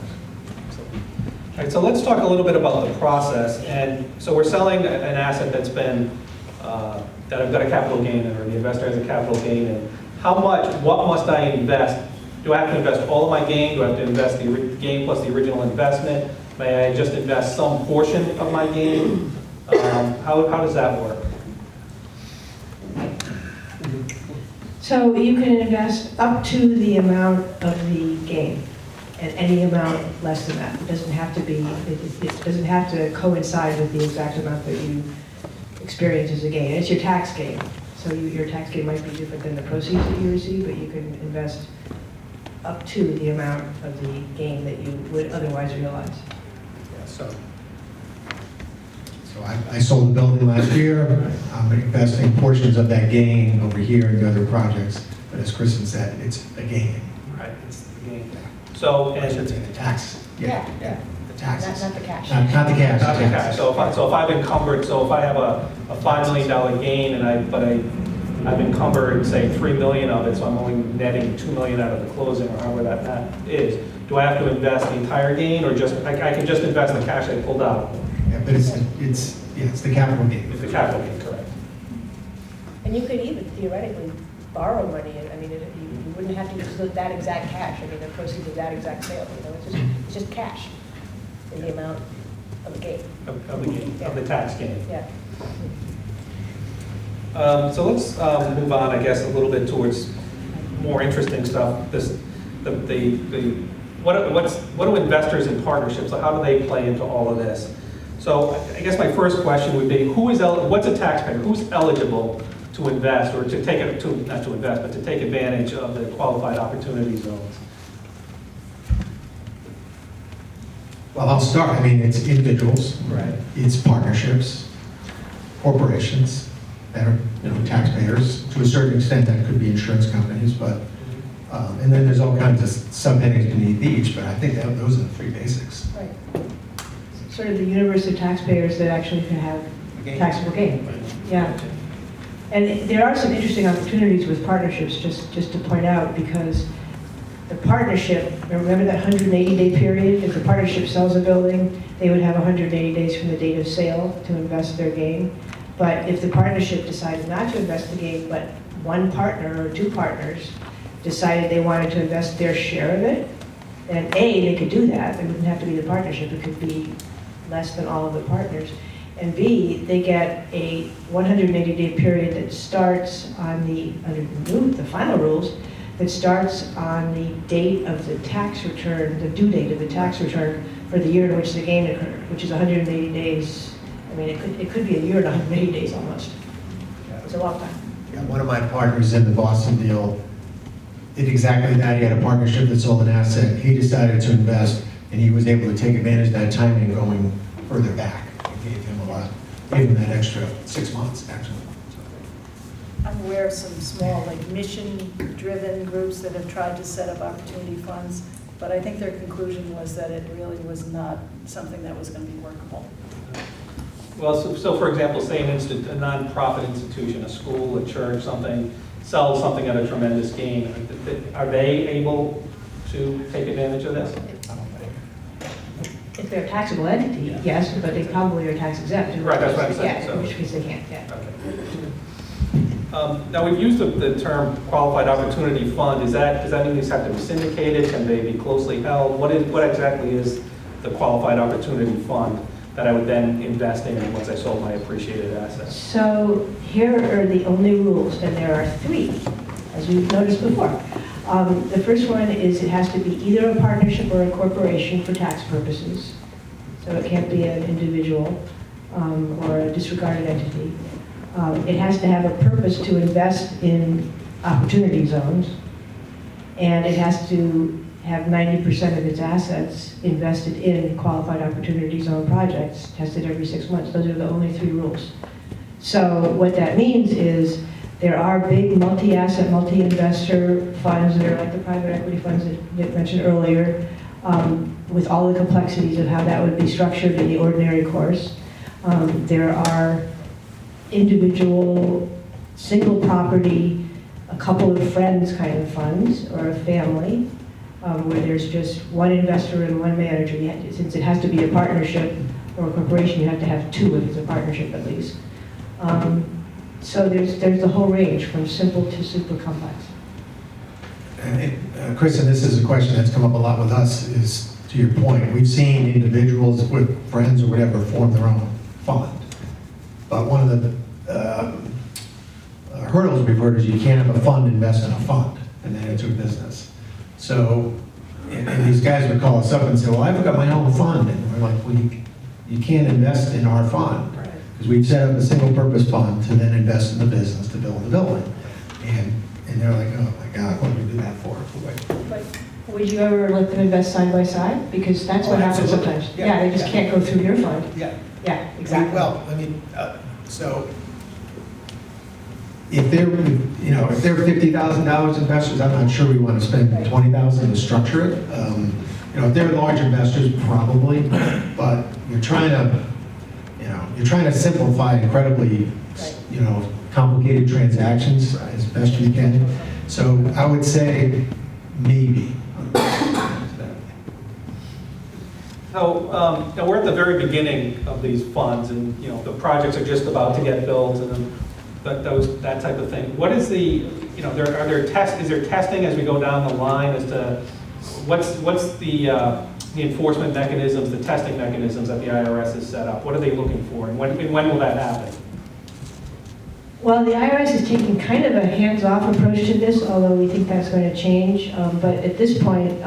All right, so let's talk a little bit about the process. And so we're selling an asset that's been, that I've got a capital gain in, or the investor has a capital gain in. What must I invest? Do I have to invest all of my gain? Do I have to invest the gain plus the original investment? May I just invest some portion of my gain? How does that work? So you can invest up to the amount of the gain, and any amount less than that. It doesn't have to be, it doesn't have to coincide with the exact amount that you experience as a gain. It's your tax gain. So your tax gain might be different than the proceeds that you receive, but you can invest up to the amount of the gain that you would otherwise realize. Yeah, so I sold the building last year. I'm investing portions of that gain over here in the other projects. But as Kristen said, it's a gain. right, it's the gain. So I should say the tax. Yeah. The taxes. Not the cash. Not the cash. Not the the cash. taxes. So if I've encumbered, so if I have a $5 million gain and I've encumbered, say, $3 million of it, so I'm only netting $2 million out of the closing, or however that is. Do I have to invest the entire gain, or just I can just invest the cash I pulled out? Yeah, but it's the capital gain. It's the capital gain, correct? And you could even theoretically borrow money. I mean, you wouldn't have to use that exact cash. I mean, the proceeds of that exact sale, it's just cash in the amount of the gain. Of the gain, of the tax gain. Yeah. So let's move on, I guess, a little bit towards more interesting stuff. What do investors and partnerships, how do they play into all of this? So I guess my first question would be, what's a taxpayer? Who's eligible to invest, or to take not to invest, but to take advantage of the qualified opportunity zones? Well, I'll start. I mean, it's individuals. Right. It's partnerships, corporations, that are, taxpayers. To a certain extent, that could be insurance companies, but, and then there's all kinds of subheadings beneath each, but I think that those are the three basics. Right. Sort of the universe of taxpayers that actually can have taxable gain. Yeah. And there are some interesting opportunities with partnerships, just to point out, because the partnership, remember that 180-day period? If the partnership sells a building, they would have 180 days from the date of sale to invest their gain. But if the partnership decided not to invest the gain, but one partner or two partners decided they wanted to invest their share of it, then A, they could do that. It wouldn't have to be the partnership. It could be less than all of the partners. And B, they get a 180-day period that starts on under the final rules, that starts on the date of the tax return, the due date of the tax return for the year in which the gain occurred, which is 180 days. I mean, it could be a year and 180 days almost. It's a long time. Yeah, one of my partners in the Boston deal did exactly that. He had a partnership that sold an asset. He decided to invest, and he was able to take advantage of that timing going further back. It gave him that extra 6 months, actually. I'm aware of some small, like mission-driven groups that have tried to set up opportunity funds, but I think their conclusion was that it really was not something that was going to be workable. Well, so for example, say a non-profit institution, a school, a church, something, sells something at a tremendous gain. Are they able to take advantage of this? If they're a taxable entity, yes, but they probably are tax exempt. Right, that's what I'm saying. Yeah, in which case they can't, yeah. Okay. Now, we've used the term qualified opportunity fund. Does that mean these have to be syndicated? Can they be closely held? What exactly is the qualified opportunity fund that I would then invest in once I sold my appreciated assets? So here are the only rules, and there are three, as we've noticed before. The first one is it has to be either a partnership or a corporation for tax purposes. So it can't be an individual or a disregarded entity. It has to have a purpose to invest in opportunity zones, and it has to have 90% of its assets invested in qualified opportunity zone projects, tested every 6 months. Those are the only three rules. So what that means is there are big multi-asset, multi-investor funds that are like the private equity funds that Nick mentioned earlier, with all the complexities of how that would be structured in the ordinary course. There are individual, single property, a couple of friends kind of funds, or a family, where there's just one investor and one manager. Since it has to be a partnership or a corporation, you have to have two if it's a partnership at least. So there's the whole range from simple to super complex. Chris, and this is a question that's come up a lot with us, is to your point, we've seen individuals with friends or whatever form their own fund. But one of the hurdles we've heard is you can't have a fund invest in a fund and then into a business. So, and these guys would call us up and say, well, I've got my own fund. And we're like, well, you can't invest in our fund. Because we've set up a single purpose fund to then invest in the business to build the building. And they're like, oh my God, what do we do that for? But would you ever let them invest side by side? Because that's what happens absolutely. sometimes. Yeah, Yeah, they just yeah. can't go through your fund. Yeah. Yeah, exactly. Well, I mean, so if they're $50,000 investors, I'm not sure we want to spend $20,000 to structure it. If they're large investors, probably, but you're trying to simplify incredibly, complicated transactions as best you can. So I would say maybe. So, we're at the very beginning of these funds, and the projects are just about to get built, and that type of thing. What is the, is there testing as we go down the line as to what's the enforcement mechanisms, the testing mechanisms that the IRS has set up? What are they looking for, and when will that happen? Well, the IRS is taking kind of a hands-off approach to this, although we think that's going to change. But at this point,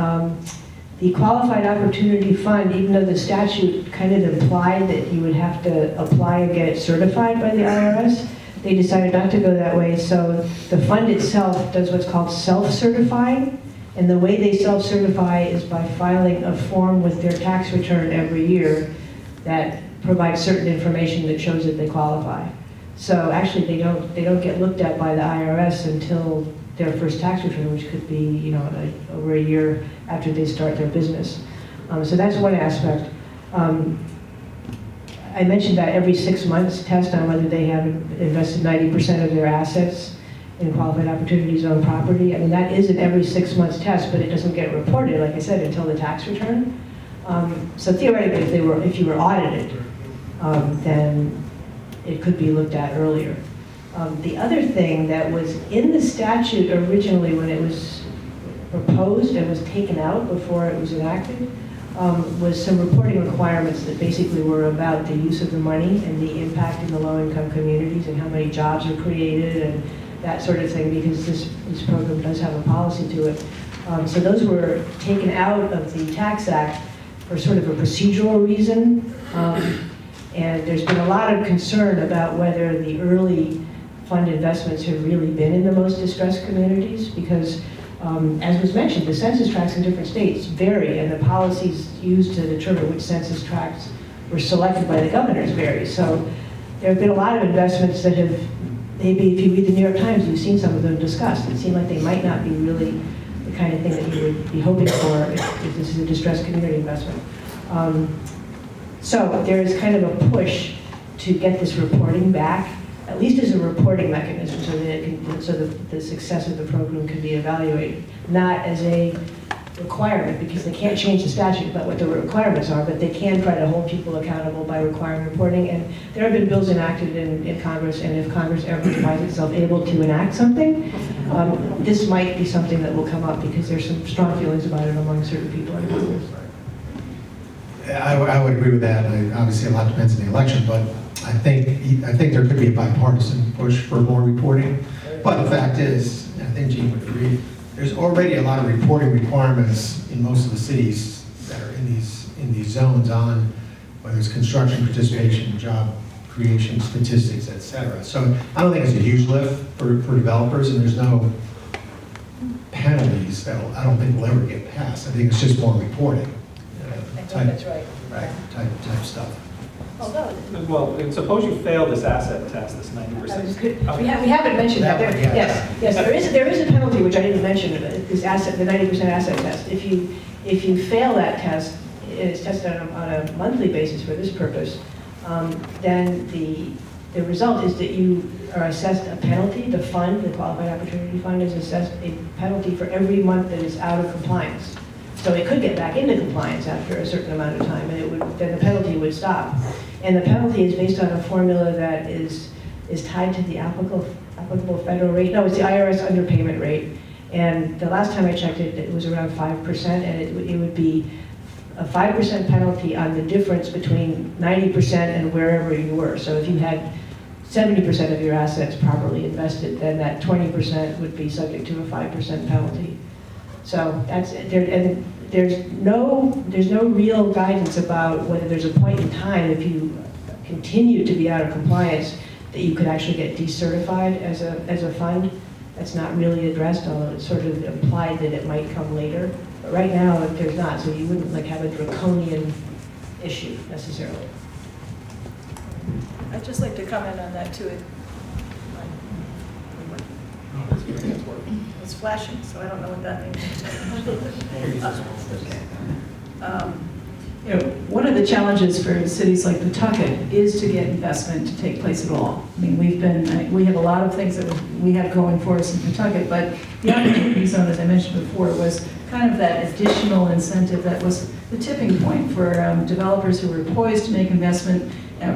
the Qualified Opportunity Fund, even though the statute kind of implied that you would have to apply and get it certified by the IRS, they decided not to go that way. So the fund itself does what's called self-certifying. And the way they self-certify is by filing a form with their tax return every year that provides certain information that shows that they qualify. So actually, they don't get looked at by the IRS until their first tax return, which could be, over a year after they start their business. So that's one aspect. I mentioned that every 6 months test on whether they have invested 90% of their assets in qualified opportunity zone property. I mean, that is an every 6 months test, but it doesn't get reported, like I said, until the tax return. So theoretically, if you were audited, then it could be looked at earlier. The other thing that was in the statute originally when it was proposed and was taken out before it was enacted was some reporting requirements that basically were about the use of the money and the impact in the low-income communities and how many jobs are created and that sort of thing, because this program does have a policy to it. So those were taken out of the Tax Act for sort of a procedural reason. And there's been a lot of concern about whether the early fund investments have really been in the most distressed communities, because as was mentioned, the census tracts in different states vary, and the policies used to determine which census tracts were selected by the governors vary. So there have been a lot of investments that have, maybe if you read the New York Times, you've seen some of them discussed. It seemed like they might not be really the kind of thing that you would be hoping for if this is a distressed community investment. So there is kind of a push to get this reporting back, at least as a reporting mechanism, so that the success of the program can be evaluated, not as a requirement, because they can't change the statute about what the requirements are, but they can try to hold people accountable by requiring reporting. And there have been bills enacted in Congress, and if Congress ever finds itself able to enact something, this might be something that will come up, because there's some strong feelings about it among certain people in Congress. I would agree with that. Obviously, a lot depends on the election, but I think there could be a bipartisan push for more reporting. But the fact is, I think Gene would agree, there's already a lot of reporting requirements in most of the cities that are in these zones on whether it's construction, participation, job creation, statistics, et cetera. So I don't think it's a huge lift for developers, and there's no penalties that I don't think will ever get passed. I think it's just more reporting. I think that's right. Right, type stuff. Although, Well, suppose you fail this asset test, this 90%. We haven't mentioned that. That one, yeah. Yes, there is a penalty, which I didn't mention, this asset, the 90% asset test. If you fail that test, it's tested on a monthly basis for this purpose, then the result is that you are assessed a penalty. The fund, the Qualified Opportunity Fund, is assessed a penalty for every month that is out of compliance. So it could get back into compliance after a certain amount of time, and then the penalty would stop. And the penalty is based on a formula that is tied to the applicable federal rate. No, it's the IRS underpayment rate. And the last time I checked it, it was around 5%, and it would be a 5% penalty on the difference between 90% and wherever you were. So if you had 70% of your assets properly invested, then that 20% would be subject to a 5% penalty. So that's there, and there's no real guidance about whether there's a point in time, if you continue to be out of compliance, that you could actually get decertified as a fund. That's not really addressed, although it's sort of implied that it might come later. But right now, there's not, so you wouldn't have a draconian issue necessarily. I'd just like to comment on that too. It's flashing, so I don't know what that means. One of the challenges for cities like Pawtucket is to get investment to take place at all. I mean, we have a lot of things that we have going for us in Pawtucket, but the opportunity zone, as I mentioned before, was kind of that additional incentive that was the tipping point for developers who were poised to make investment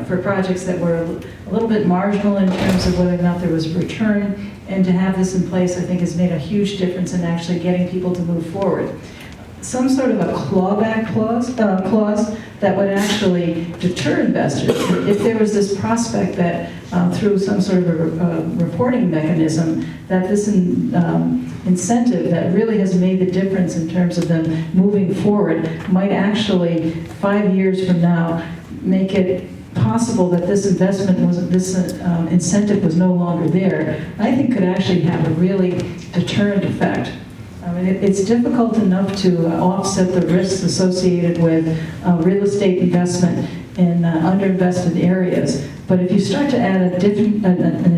for projects that were a little bit marginal in terms of whether or not there was a return. And to have this in place, I think, has made a huge difference in actually getting people to move forward. Some sort of a clawback clause that would actually deter investors. If there was this prospect that through some sort of a reporting mechanism, that this incentive that really has made the difference in terms of them moving forward might actually, 5 years from now, make it possible that this incentive was no longer there, I think could actually have a really deterrent effect. I mean, it's difficult enough to offset the risks associated with real estate investment in underinvested areas, But if you start to add an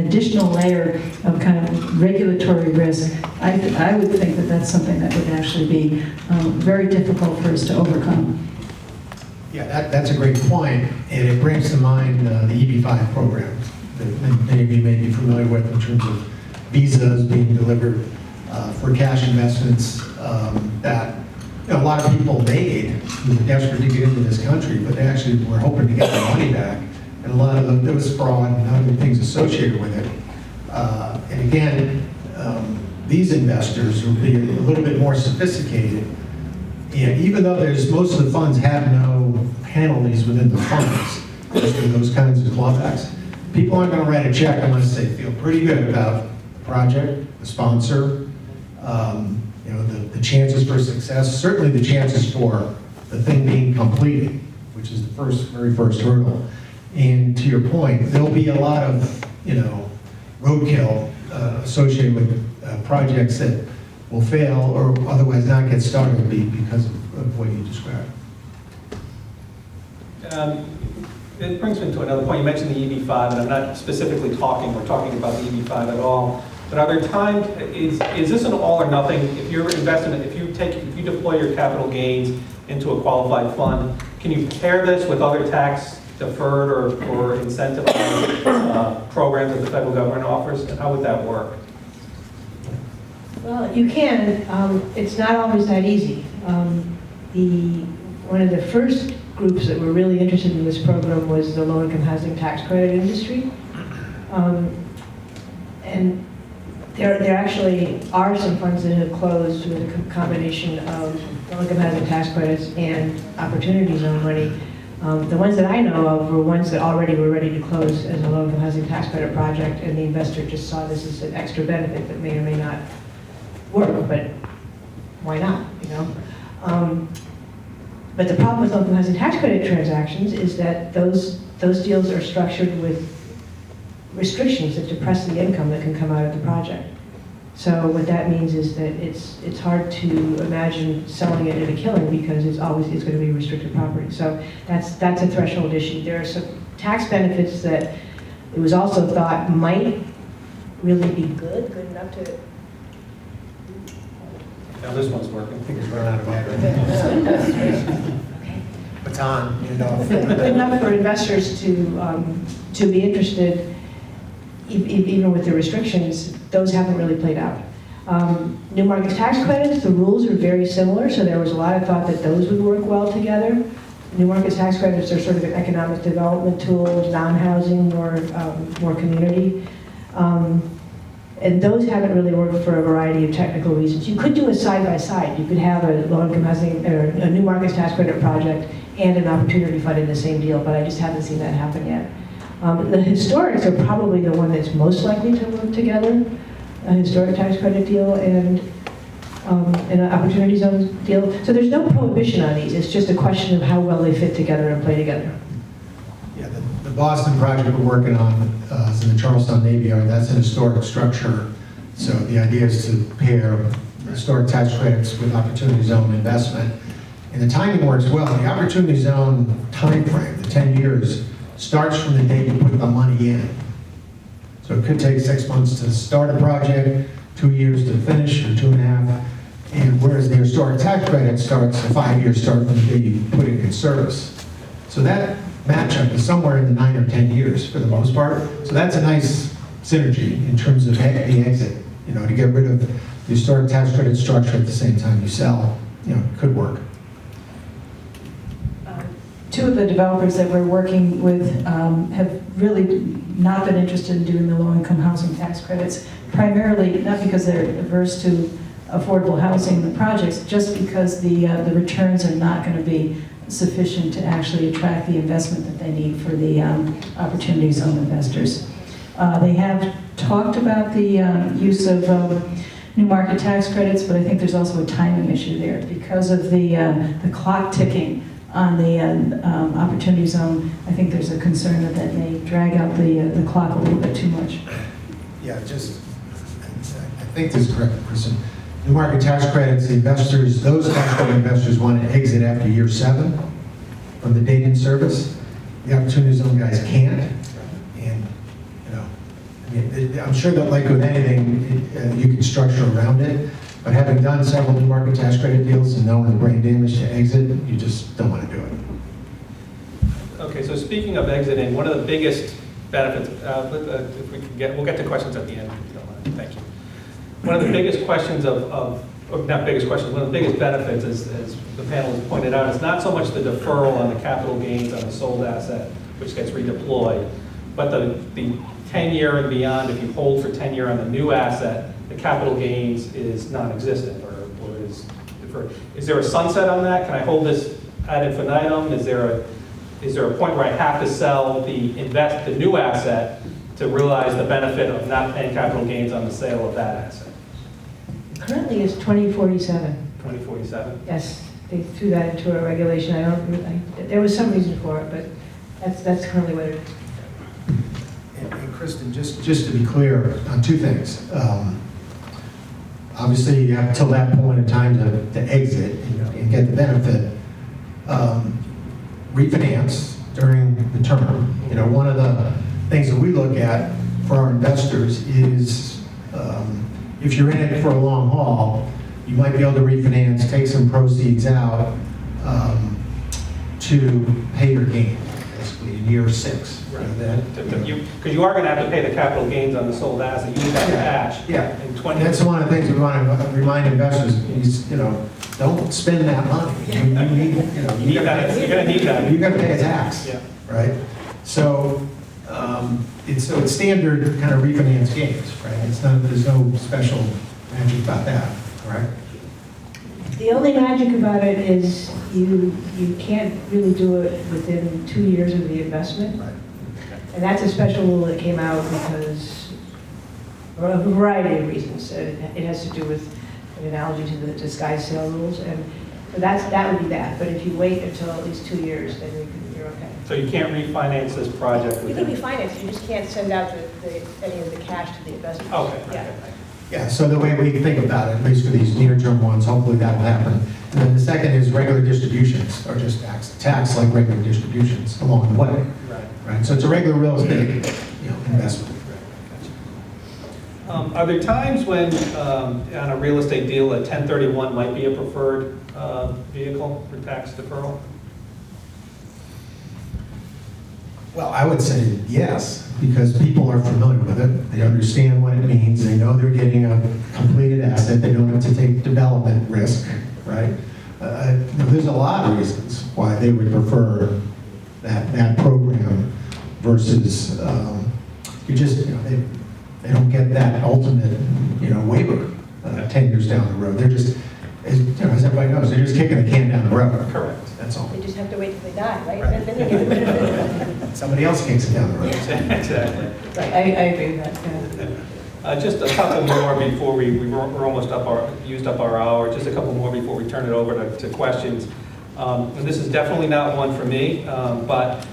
additional layer of kind of regulatory risk, I would think that that's something that would actually be very difficult for us to overcome. Yeah, that's a great point, and it brings to mind the EB-5 program that many of you may be familiar with in terms of visas being delivered for cash investments that a lot of people made who were desperate to get into this country, but they actually were hoping to get their money back, and a lot of them, there was fraud and other things associated with it. And again, these investors will be a little bit more sophisticated. And even though most of the funds have no penalties within the funds, those kinds of clawbacks, people aren't going to write a check unless they feel pretty good about the project, the sponsor, the chances for success, certainly the chances for the thing being completed, which is the very first hurdle. And to your point, there'll be a lot of, roadkill associated with projects that will fail or otherwise not get started because of what you described. It brings me to another point. You mentioned the EB-5, and I'm not specifically talking about the EB-5 at all. But are there times, is this an all or nothing? If you're investing, if you deploy your capital gains into a qualified fund, can you pair this with other tax deferred or incentivized programs that the federal government offers? And how would that work? Well, you can. It's not always that easy. One of the first groups that were really interested in this program was the low-income housing tax credit industry. And there actually are some funds that have closed with a combination of low-income housing tax credits and opportunity zone money. The ones that I know of were ones that already were ready to close as a low-income housing tax credit project, and the investor just saw this as an extra benefit that may or may not work, but why not, But the problem with low-income housing tax credit transactions is that those deals are structured with restrictions that depress the income that can come out of the project. So what that means is that it's hard to imagine selling it at a killing because it's going to be restricted property. So that's a threshold issue. There are some tax benefits that it was also thought might really be good enough to. Now this one's working. I think it's run out of battery. Baton, Good enough for investors to be interested, even with the restrictions. Those haven't really played out. New markets tax credits, the rules are very similar, so there was a lot of thought that those would work well together. New markets tax credits are sort of an economic development tool, non-housing, more community. And those haven't really worked for a variety of technical reasons. You could do a side-by-side. You could have a low-income housing, or a new markets tax credit project and an opportunity fund in the same deal, but I just haven't seen that happen yet. The historics are probably the one that's most likely to work together, a historic tax credit deal and an opportunity zone deal. So there's no prohibition on these. It's just a question of how well they fit together and play together. Yeah, the Boston project we're working on is in the Charlestown Navy Yard. That's an historic structure. So the idea is to pair historic tax credits with opportunity zone investment. And the timing works well. The opportunity zone time frame, the 10 years, starts from the day you put the money in. So it could take 6 months to start a project, 2 years to finish, or 2.5. And whereas the historic tax credit starts, the 5 years start from the day you put it in service. So that matchup is somewhere in the 9 or 10 years for the most part. So that's a nice synergy in terms of the exit, to get rid of the historic tax credit structure at the same time you sell, could work. Two of the developers that we're working with have really not been interested in doing the low-income housing tax credits, primarily not because they're averse to affordable housing in the projects, just because the returns are not going to be sufficient to actually attract the investment that they need for the opportunity zone investors. They have talked about the use of new market tax credits, but I think there's also a timing issue there because of the clock ticking on the opportunity zone. I think there's a concern that may drag out the clock a little bit too much. Yeah, I think this is correct, Kristen. New market tax credits, those tax credit investors want to exit after year 7 from the date in service. The opportunity zone guys can't. I'm sure that like with anything, you can structure around it, but having done several new market tax credit deals and knowing the brain damage to exit, you just don't want to do it. Okay, so speaking of exiting, one of the biggest benefits, if we can we'll get to questions at the end, if you don't mind. Thank you. One of the biggest questions or not biggest questions, one of the biggest benefits, as the panel has pointed out, is not so much the deferral on the capital gains on the sold asset, which gets redeployed, but the 10-year and beyond. If you hold for 10 year on the new asset, the capital gains is non-existent or is deferred. Is there a sunset on that? Can I hold this ad infinitum? Is there a point where I have to sell the new asset to realize the benefit of not paying capital gains on the sale of that asset? Currently, it's 2047. 2047? Yes, they threw that into a regulation. There was some reason for it, but that's currently what it is. And Kristen, just to be clear on two things. Obviously, you have till that point in time to exit and get the benefit. Refinance during the term. One of the things that we look at for our investors is if you're in it for a long haul, you might be able to refinance, take some proceeds out to pay your gain, basically in year 6. Because you are going to have to pay the capital gains on the sold asset. You need that cash. Yeah. In 20. That's one of the things we want to remind investors is, don't spend that money. You need, You need that. You're going to need that. You got to pay a tax, Yeah. right? So it's standard kind of refinance gains, right? There's no special magic about that, correct? The only magic about it is you can't really do it within 2 years of the investment. Right. And that's a special rule that came out because, for a variety of reasons. It has to do with an analogy to the disguised sale rules, and so that would be that. But if you wait until at least 2 years, then you're okay. So you can't refinance this project You within. can refinance, you just can't send out any of the cash to the investors. Okay. Yeah. Okay. Yeah, so the way we think about it, at least for these near-term ones, hopefully that will happen. And then the second is regular distributions, or just tax like regular distributions along the way. Right. So it's a regular real estate, investment. Are there times when, on a real estate deal, a 1031 might be a preferred vehicle for tax deferral? Well, I would say yes, because people are familiar with it. They understand what it means. They know they're getting a completed asset. They don't have to take development risk, right? There's a lot of reasons why they would prefer that program versus they don't get that ultimate waiver 10 years down the road. They're just, as everybody knows, they're just kicking the can down the road. Correct. That's all. They just have to wait till they die, right? Right. Then they get the benefit. Somebody else kicks it down the road. Exactly. Right, I agree with that. Yeah. Just a couple more before we're almost used up our hour. Just a couple more before we turn it over to questions. And this is definitely not one for me, but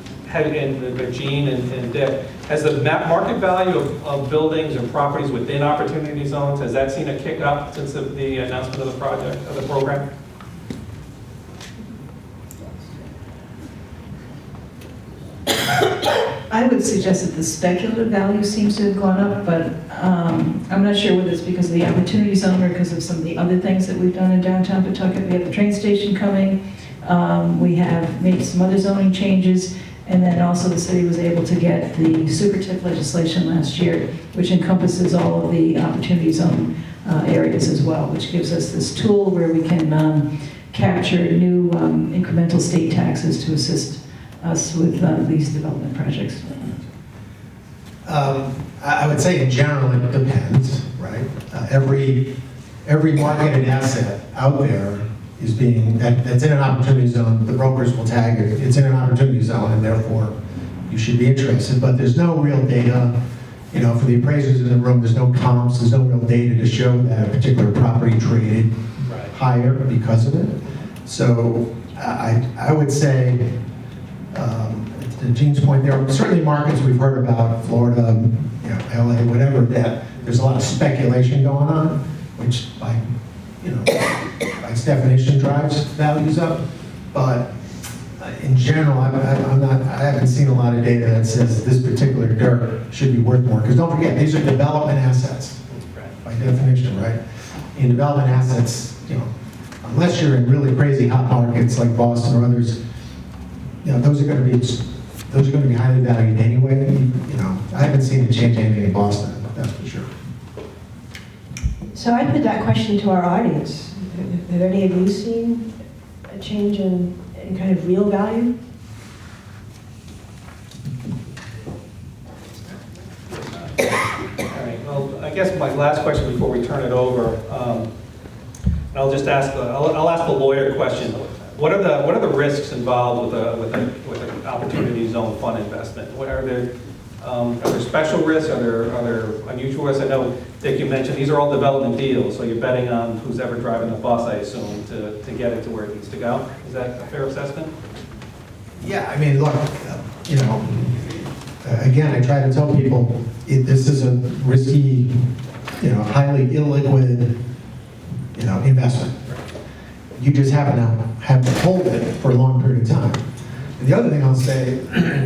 Gene and Dick, has the market value of buildings and properties within opportunity zones, has that seen a kick up since the announcement of the project, of the program? I would suggest that the speculative value seems to have gone up, but I'm not sure whether it's because of the opportunity zone or because of some of the other things that we've done in downtown Pawtucket. We have the train station coming, we have made some other zoning changes, and then also the city was able to get the super tip legislation last year, which encompasses all of the opportunity zone areas as well, which gives us this tool where we can capture new incremental state taxes to assist us with these development projects. I would say in general it depends, right? Every marketed asset out there is that's in an opportunity zone. The brokers will tag it. It's in an opportunity zone, and therefore you should be interested. But there's no real data, for the appraisers in the room. There's no comps. There's no real data to show that a particular property traded higher because of it. So I would say. To Gene's point, there are certainly markets we've heard about, Florida, LA, whatever, that there's a lot of speculation going on, which by its definition drives values up. But in general, I haven't seen a lot of data that says this particular dirt should be worth more. Because don't forget, these are development assets, by definition, right? In development assets, you know, unless you're in really crazy hot markets like Boston or others, you know, those are going to be highly valued anyway. You know, I haven't seen it change anything in Boston, that's for sure. So I put that question to our audience. Have any of you seen a change in kind of real value? All right, well, I guess my last question before we turn it over, I'll just ask, I'll ask the lawyer question. What are the risks involved with an opportunity zone fund investment? What are there special risks? Are there unusual risks? I know, Dick, you mentioned these are all development deals, so you're betting on who's ever driving the bus, I assume, to get it to where it needs to go. Is that a fair assessment? Yeah, I mean, look, you know, again, I try to tell people, this is a risky, you know, highly illiquid, you know, investment. You just have to hold it for a long period of time. And the other thing I'll say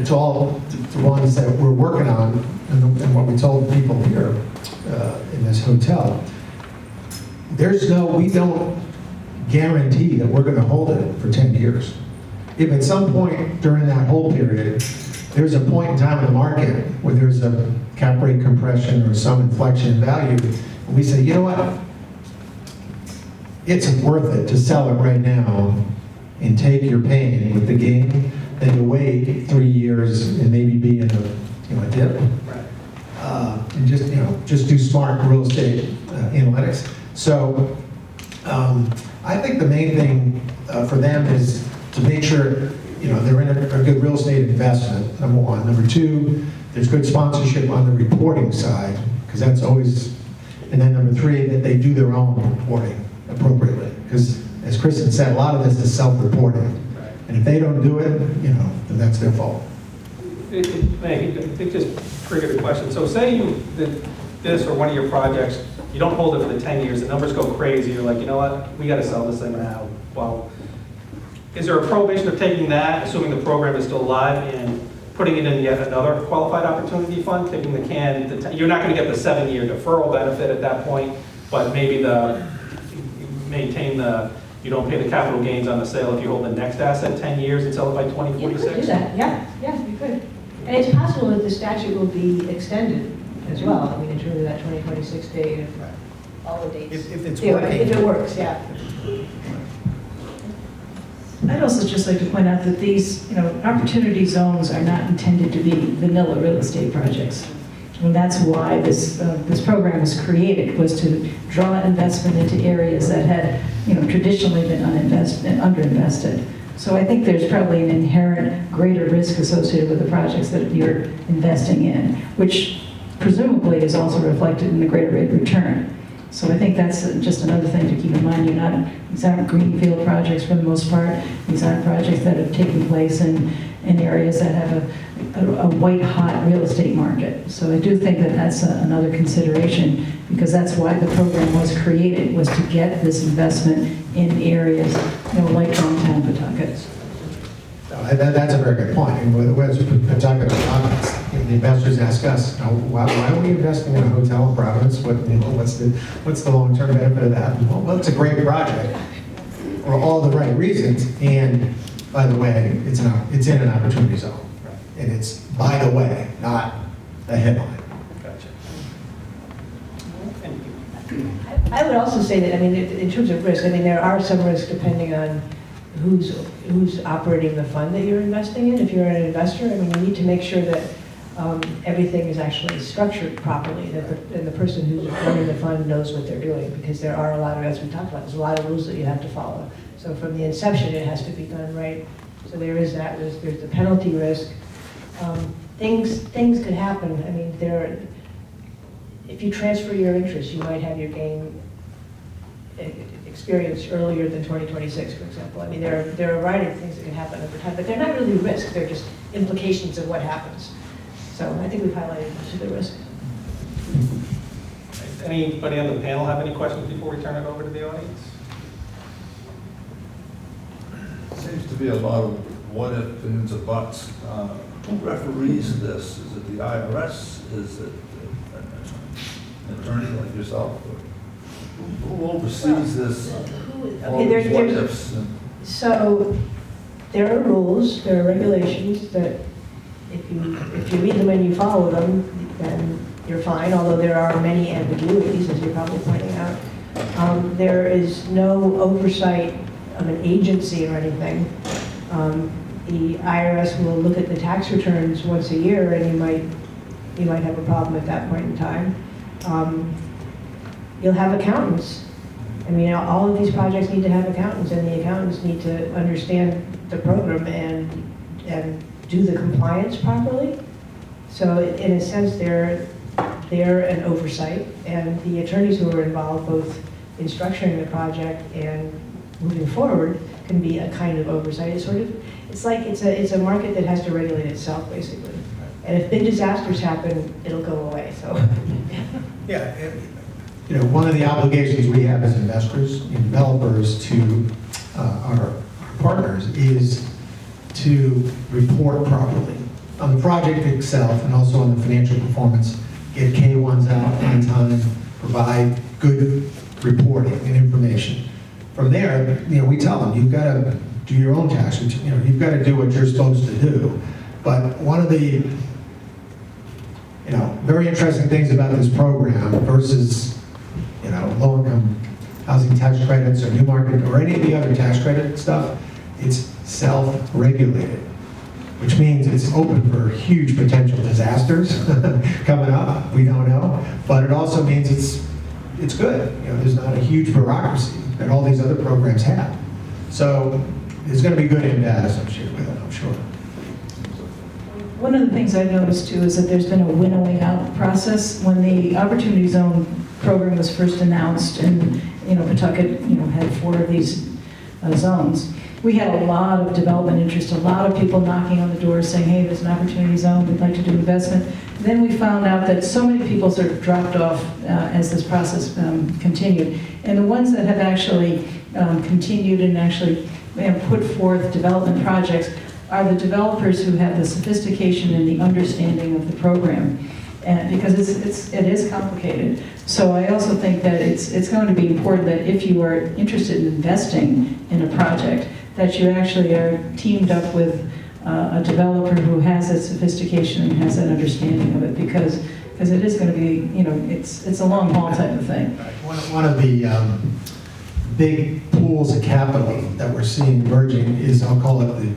to all the ones that we're working on, and what we told people here in this hotel, we don't guarantee that we're going to hold it for 10 years. If at some point during that hold period, there's a point in time in the market where there's a cap rate compression or some inflection in value, and we say, you know what? It's worth it to sell it right now and take your pain with the gain than to wait 3 years and maybe be in a dip. And just do smart real estate analytics. So I think the main thing for them is to make sure they're in a good real estate investment, number one. Number two, there's good sponsorship on the reporting side, because that's always, and then number three, that they do their own reporting appropriately. Because as Kristen said, a lot of this is self-reporting. And if they don't do it, then that's their fault. It just triggered a question. So say you did this or one of your projects, you don't hold it for the 10 years, the numbers go crazy, you're like, you know what, we got to sell this thing now. Well, is there a prohibition of taking that, assuming the program is still alive, and putting it in yet another qualified opportunity fund, kicking the can? You're not going to get the 7-year deferral benefit at that point, but maybe you don't pay the capital gains on the sale if you hold the next asset 10 years and sell it by 2046? You could do that, yeah, you could. And it's possible that the statute will be extended as well, I mean, in terms of that 2026 date, and all the dates. If it's Yeah, working. If it works, yeah. I'd also just like to point out that these, opportunity zones are not intended to be vanilla real estate projects. And that's why this program was created, was to draw investment into areas that had, traditionally been underinvested. So I think there's probably an inherent greater risk associated with the projects that you're investing in, which presumably is also reflected in the greater rate of return. So I think that's just another thing to keep in mind. These aren't greenfield projects for the most part. These aren't projects that have taken place in areas that have a white-hot real estate market. So I do think that that's another consideration, because that's why the program was created, was to get this investment in areas like downtown Pawtucket. That's a very good point. And when Pawtucket or Providence, the investors ask us, why are we investing in a hotel in Providence? What's the long-term benefit of that? Well, it's a great project for all the right reasons. And by the way, it's in an opportunity zone. And it's by the way, not a headline. Gotcha. I would also say that, in terms of risk, there are some risks depending on who's operating the fund that you're investing in. If you're an investor, you need to make sure that everything is actually structured properly, and the person who's running the fund knows what they're doing, because there are a lot of, as we talked about, there's a lot of rules that you have to follow. So from the inception, it has to be done right. So there is that risk. There's the penalty risk. Things could happen. If you transfer your interest, you might have your gain experienced earlier than 2026, for example. There are a variety of things that can happen over time, but they're not really risks. They're just implications of what happens. So I think we've highlighted most of the risk. Anybody on the panel have any questions before we turn it over to the audience? Seems to be a lot of what if, and it's a buts, who referees this? Is it the IRS? Is it an attorney like yourself? Who oversees this? All Okay, these what ifs? So there are rules, there are regulations that if you read them and you follow them, then you're fine, although there are many ambiguities, as you're probably pointing out. There is no oversight of an agency or anything. The IRS will look at the tax returns once a year, and you might have a problem at that point in time. You'll have accountants. I mean, all of these projects need to have accountants, and the accountants need to understand the program and do the compliance properly. So in a sense, they're an oversight, and the attorneys who are involved, both in structuring the project and moving forward, can be a kind of oversight. It's like it's a market that has to regulate itself, basically. And if big disasters happen, it'll go away. So, Yeah, you know, one of the obligations we have as investors and developers to our partners is to report properly on the project itself and also on the financial performance, get K-1s out on time, provide good reporting and information. From there, you know, we tell them, you've got to do your own tax return, you know, you've got to do what you're supposed to do. But one of the, you know, very interesting things about this program versus, you know, low-income housing tax credits or new market or any of the other tax credit stuff, it's self-regulated, which means it's open for huge potential disasters coming up. We don't know, but it also means it's good. You know, there's not a huge bureaucracy that all these other programs have. So there's going to be good and bad associated with it, I'm sure. One of the things I've noticed too is that there's been a winnowing out process. When the Opportunity Zone program was first announced, and Pawtucket had 4 of these zones, we had a lot of development interest, a lot of people knocking on the door saying, hey, there's an Opportunity Zone, we'd like to do investment. Then we found out that so many people sort of dropped off as this process continued. And the ones that have actually continued and actually put forth development projects are the developers who have the sophistication and the understanding of the program. And because it is complicated. So I also think that it's going to be important that if you are interested in investing in a project, that you actually are teamed up with a developer who has that sophistication and has that understanding of it, because it is going to be, it's a long haul type of thing. One of the big pools of capital that we're seeing emerging is, I'll call it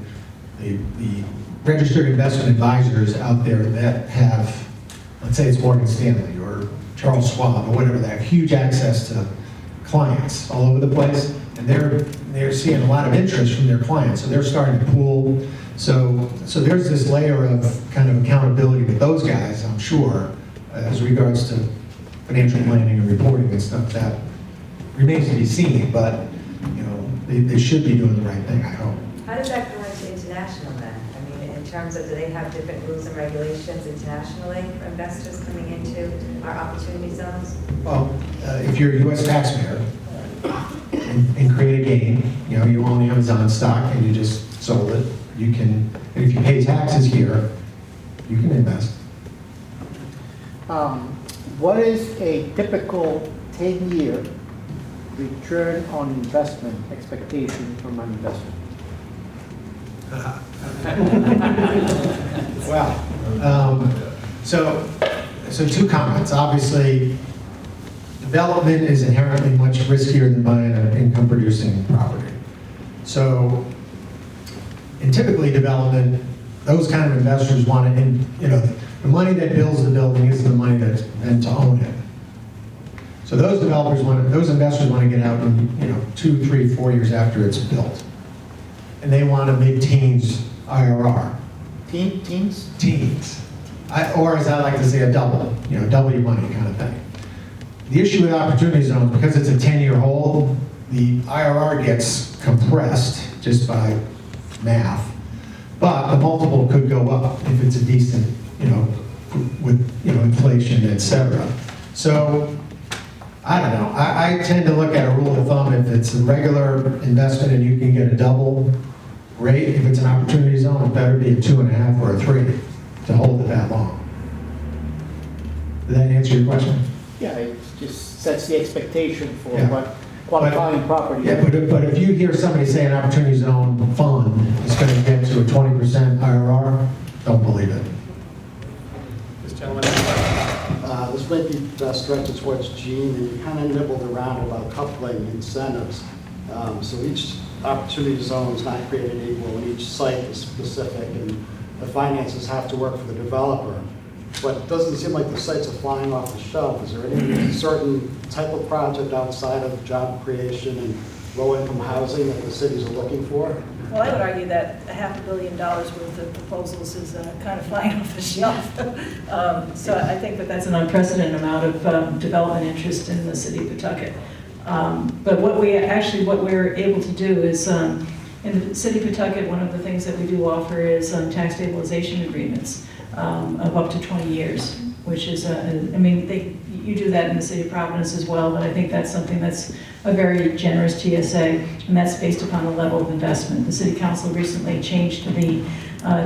the registered investment advisors out there that have, let's say it's Morgan Stanley or Charles Schwab or whatever, that have huge access to clients all over the place, and they're seeing a lot of interest from their clients, so they're starting to pool. So there's this layer of kind of accountability with those guys, I'm sure, as regards to financial planning and reporting and stuff. That remains to be seen, but they should be doing the right thing, I hope. How does that go into international then? I mean, in terms of, do they have different rules and regulations internationally for investors coming into our opportunity zones? Well, if you're a U.S. taxpayer and create a gain, you own Amazon stock and you just sold it, you can, and if you pay taxes here, you can invest. What is a typical 10-year return on investment expectation from an investment? Wow. So 2 comments. Obviously, development is inherently much riskier than buying an income-producing property. So, and typically development, those kind of investors want to, the money that builds the building isn't the money that's meant to own it. So those investors want to get out in 2, 3, 4 years after it's built. And they want a mid-teens IRR. Teens? Teens. Or as I like to say, a double, double your money kind of thing. The issue with opportunity zones, because it's a 10-year hold, the IRR gets compressed just by math. But the multiple could go up if it's a decent, with inflation, et cetera. So I don't know. I tend to look at a rule of thumb. If it's a regular investment and you can get a double, great. If it's an opportunity zone, it better be a 2.5 or a 3 to hold it that long. Did that answer your question? Yeah, it just sets the expectation for Yeah. what qualifying property. Yeah, but if you hear somebody say an opportunity zone fund is going to get to a 20% IRR, don't believe it. This gentleman. This might be best directed towards Gene, and you kind of nibbled around about coupling incentives. So each opportunity zone is not created equal, and each site is specific, and the finances have to work for the developer. But it doesn't seem like the sites are flying off the shelf. Is there any certain type of project outside of job creation and low-income housing that the cities are looking for? Well, I would argue that $500 million worth of proposals is kind of flying off the shelf. So I think that That's an unprecedented amount of development interest in the city of Pawtucket. But what we're able to do is, in the city of Pawtucket, one of the things that we do offer is tax stabilization agreements of up to 20 years, which is, you do that in the city of Providence as well, but I think that's something that's a very generous TSA, and that's based upon the level of investment. The city council recently changed the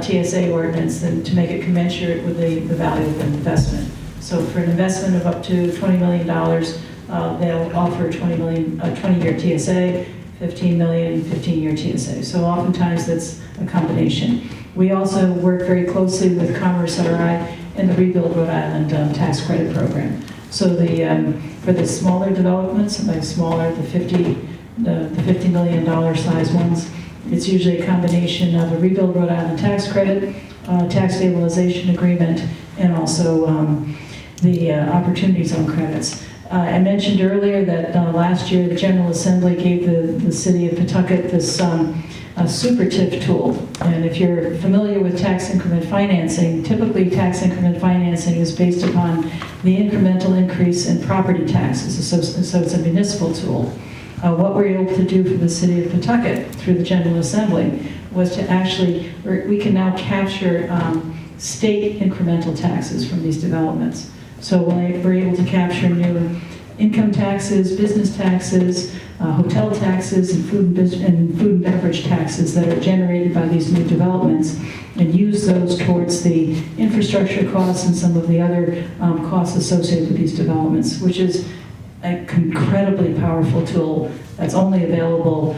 TSA ordinance to make it commensurate with the value of the investment. So for an investment of up to $20 million, they'll offer a 20-year TSA, 15 million, 15-year TSA. So oftentimes that's a combination. We also work very closely with Commerce RI and the Rebuild Rhode Island tax credit program. So for the smaller developments, by smaller, the $50 million size ones, it's usually a combination of a Rebuild Rhode Island tax credit, tax stabilization agreement, and also the opportunity zone credits. I mentioned earlier that last year the General Assembly gave the city of Pawtucket this super TIF tool. And if you're familiar with tax increment financing, typically tax increment financing is based upon the incremental increase in property taxes, so it's a municipal tool. What we're able to do for the city of Pawtucket through the General Assembly was to actually, we can now capture state incremental taxes from these developments. So we're able to capture new income taxes, business taxes, hotel taxes, and food and beverage taxes that are generated by these new developments, and use those towards the infrastructure costs and some of the other costs associated with these developments, which is an incredibly powerful tool that's only available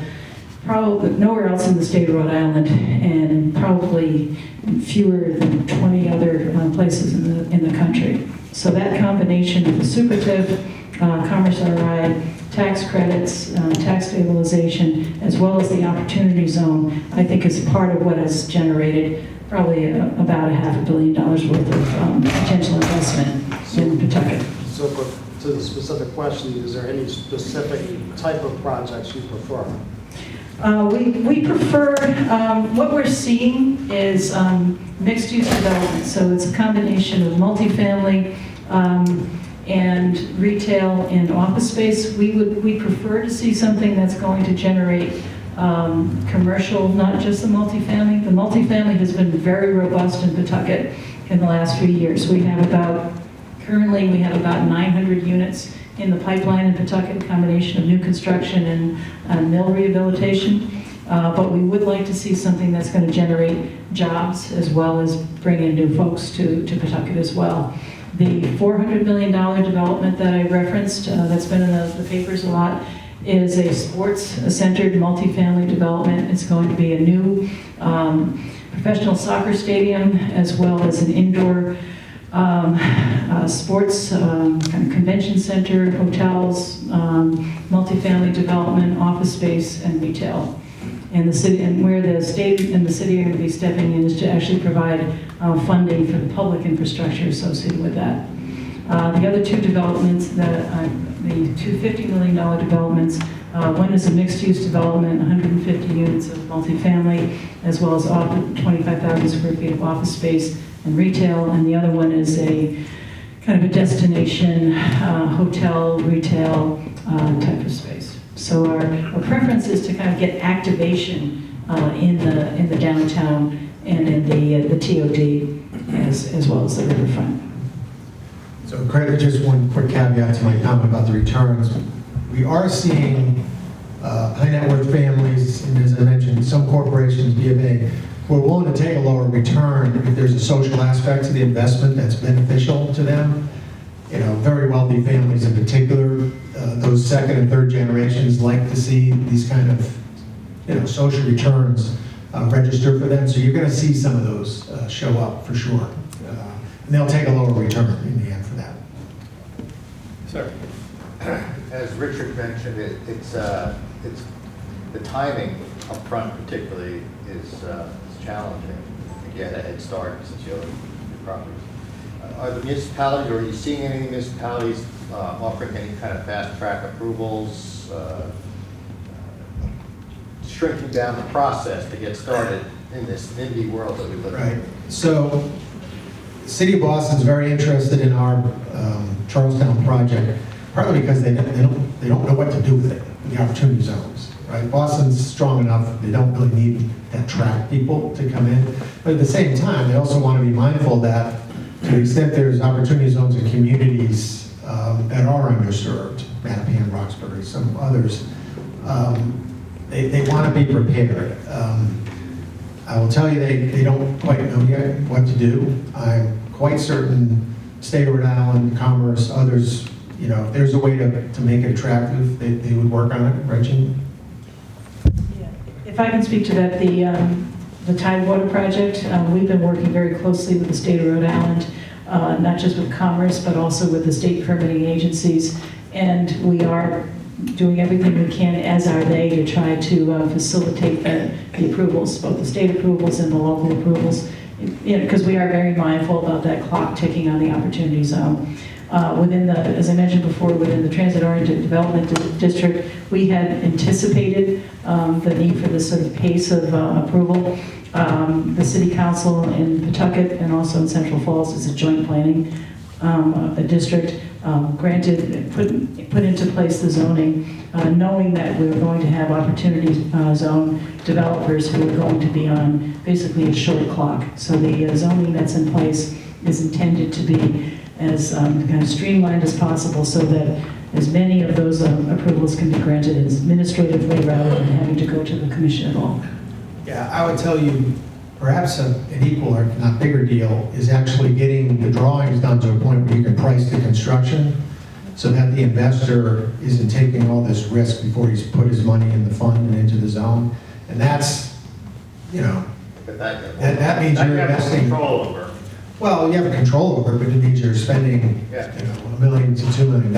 probably nowhere else in the state of Rhode Island, and probably fewer than 20 other places in the country. So that combination of the super TIF, Commerce RI, tax credits, tax stabilization, as well as the opportunity zone, I think is part of what has generated probably about $500 million worth of potential investment in Pawtucket. So to the specific question, is there any specific type of projects you prefer? We prefer, what we're seeing is mixed-use development. So it's a combination of multifamily and retail and office space. We prefer to see something that's going to generate commercial, not just the multifamily. The multifamily has been very robust in Pawtucket in the last few years. Currently we have about 900 units in the pipeline in Pawtucket, a combination of new construction and mill rehabilitation. But we would like to see something that's going to generate jobs as well as bring in new folks to Pawtucket as well. The $400 million development that I referenced, that's been in the papers a lot, is a sports-centered multifamily development. It's going to be a new professional soccer stadium as well as an indoor sports kind of convention center, hotels, multifamily development, office space, and retail. And the city, and where the state and the city are going to be stepping in, is to actually provide funding for the public infrastructure associated with that. The other two developments, the two $50 million developments, one is a mixed-use development, 150 units of multifamily, as well as 25,000 square feet of office space and retail, and the other one is a kind of a destination hotel, retail type of space. So our preference is to kind of get activation in the downtown and in the TOD as well as the riverfront. So Craig, just one quick caveat to my comment about the returns. We are seeing high net worth families and as I mentioned, some corporations, B of A, we're willing to take a lower return if there's a social aspect to the investment that's beneficial to them. You know, very wealthy families in particular, those second and third generations like to see these kind of, you know, social returns register for them. So you're going to see some of those show up for sure. And they'll take a lower return in the end for that. Sir. As Richard mentioned, it's the timing up front particularly is challenging to get a head start since you own your properties. Are the municipalities, or are you seeing any municipalities offering any kind of fast track approvals, shrinking down the process to get started in this NIMBY world that we live in? Right. So the City of Boston's very interested in our Charlestown project, partly because they don't know what to do with it, the opportunity zones. Right? Boston's strong enough, they don't really need to attract people to come in. But at the same time, they also want to be mindful that to the extent there's opportunity zones in communities that are underserved, Mattapan, Roxbury, some others, they want to be prepared. I will tell you, they don't quite know yet what to do. I'm quite certain State of Rhode Island, Commerce, others, you know, if there's a way to make it attractive, they would work on it, right, Jean? If I can speak to that, the Tidewater project, we've been working very closely with the state of Rhode Island, not just with Commerce, but also with the state permitting agencies. And we are doing everything we can, as are they, to try to facilitate the approvals, both the state approvals and the local approvals, because we are very mindful about that clock ticking on the opportunity zone. Within the, as I mentioned before, within the transit-oriented development district, we had anticipated the need for this sort of pace of approval. The city council in Pawtucket and also in Central Falls is a joint planning district, granted, put into place the zoning, knowing that we were going to have opportunity zone developers who are going to be on basically a short clock. So the zoning that's in place is intended to be as kind of streamlined as possible so that as many of those approvals can be granted administratively rather than having to go to the commission at all. Yeah, I would tell you, perhaps an equal or not bigger deal is actually getting the drawings done to a point where you can price the construction so that the investor isn't taking all this risk before he's put his money in the fund and into the zone. And that's, you know, that means you're investing. Control over. Well, you have control over it, but it means you're spending, Yeah. you know, $1 million to $2 million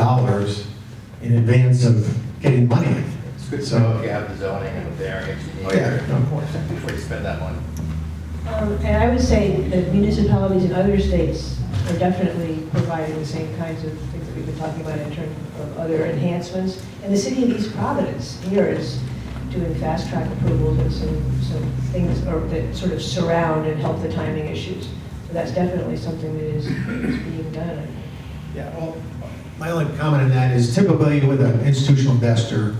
in advance of getting money. It's good to know if you have the zoning and the variance you need Oh, yeah, no, of course. before you spend that money. And I would say that municipalities in other states are definitely providing the same kinds of things that we've been talking about in terms of other enhancements. And the city of East Providence here is doing fast track approvals and some things that sort of surround and help the timing issues. So that's definitely something that is being done. Yeah, well, my only comment on that is typically with an institutional investor,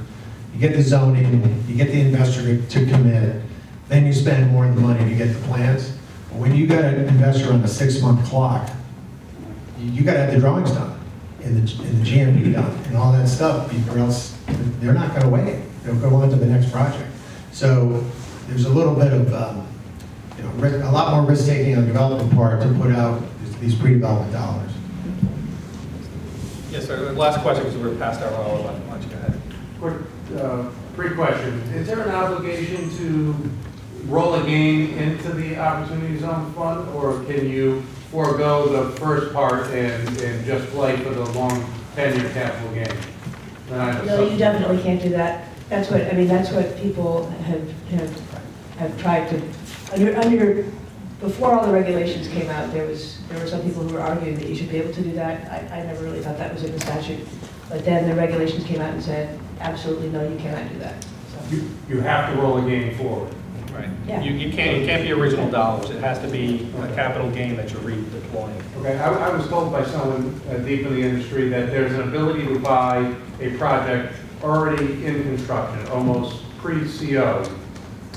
you get the zoning, you get the investor to commit, then you spend more of the money to get the plans. When you got an investor on a 6-month clock, you got to have the drawings done and the GMP done and all that stuff, or else they're not going to wait. They'll go on to the next project. So there's a little bit of, you know, a lot more risk taking on the development part to put out these pre-development dollars. Yes, sir. Last question, because we're past our hour. Why don't you go ahead? Quick, pre-question. Is there an obligation to roll a game into the Opportunity Zone Fund, or can you forego the first part and just play for the long 10-year capital gain? No, you definitely can't do that. That's what, I mean, that's what people have tried to, before all the regulations came out, there were some people who were arguing that you should be able to do that. I never really thought that was in the statute. But then the regulations came out and said, absolutely no, you cannot do that. So. You have to roll a game forward. Right. Yeah. You can't be original dollars. It has to be a capital gain that you're redeploying. Okay, I was told by someone deep in the industry that there's an ability to buy a project already in construction, almost pre-CO,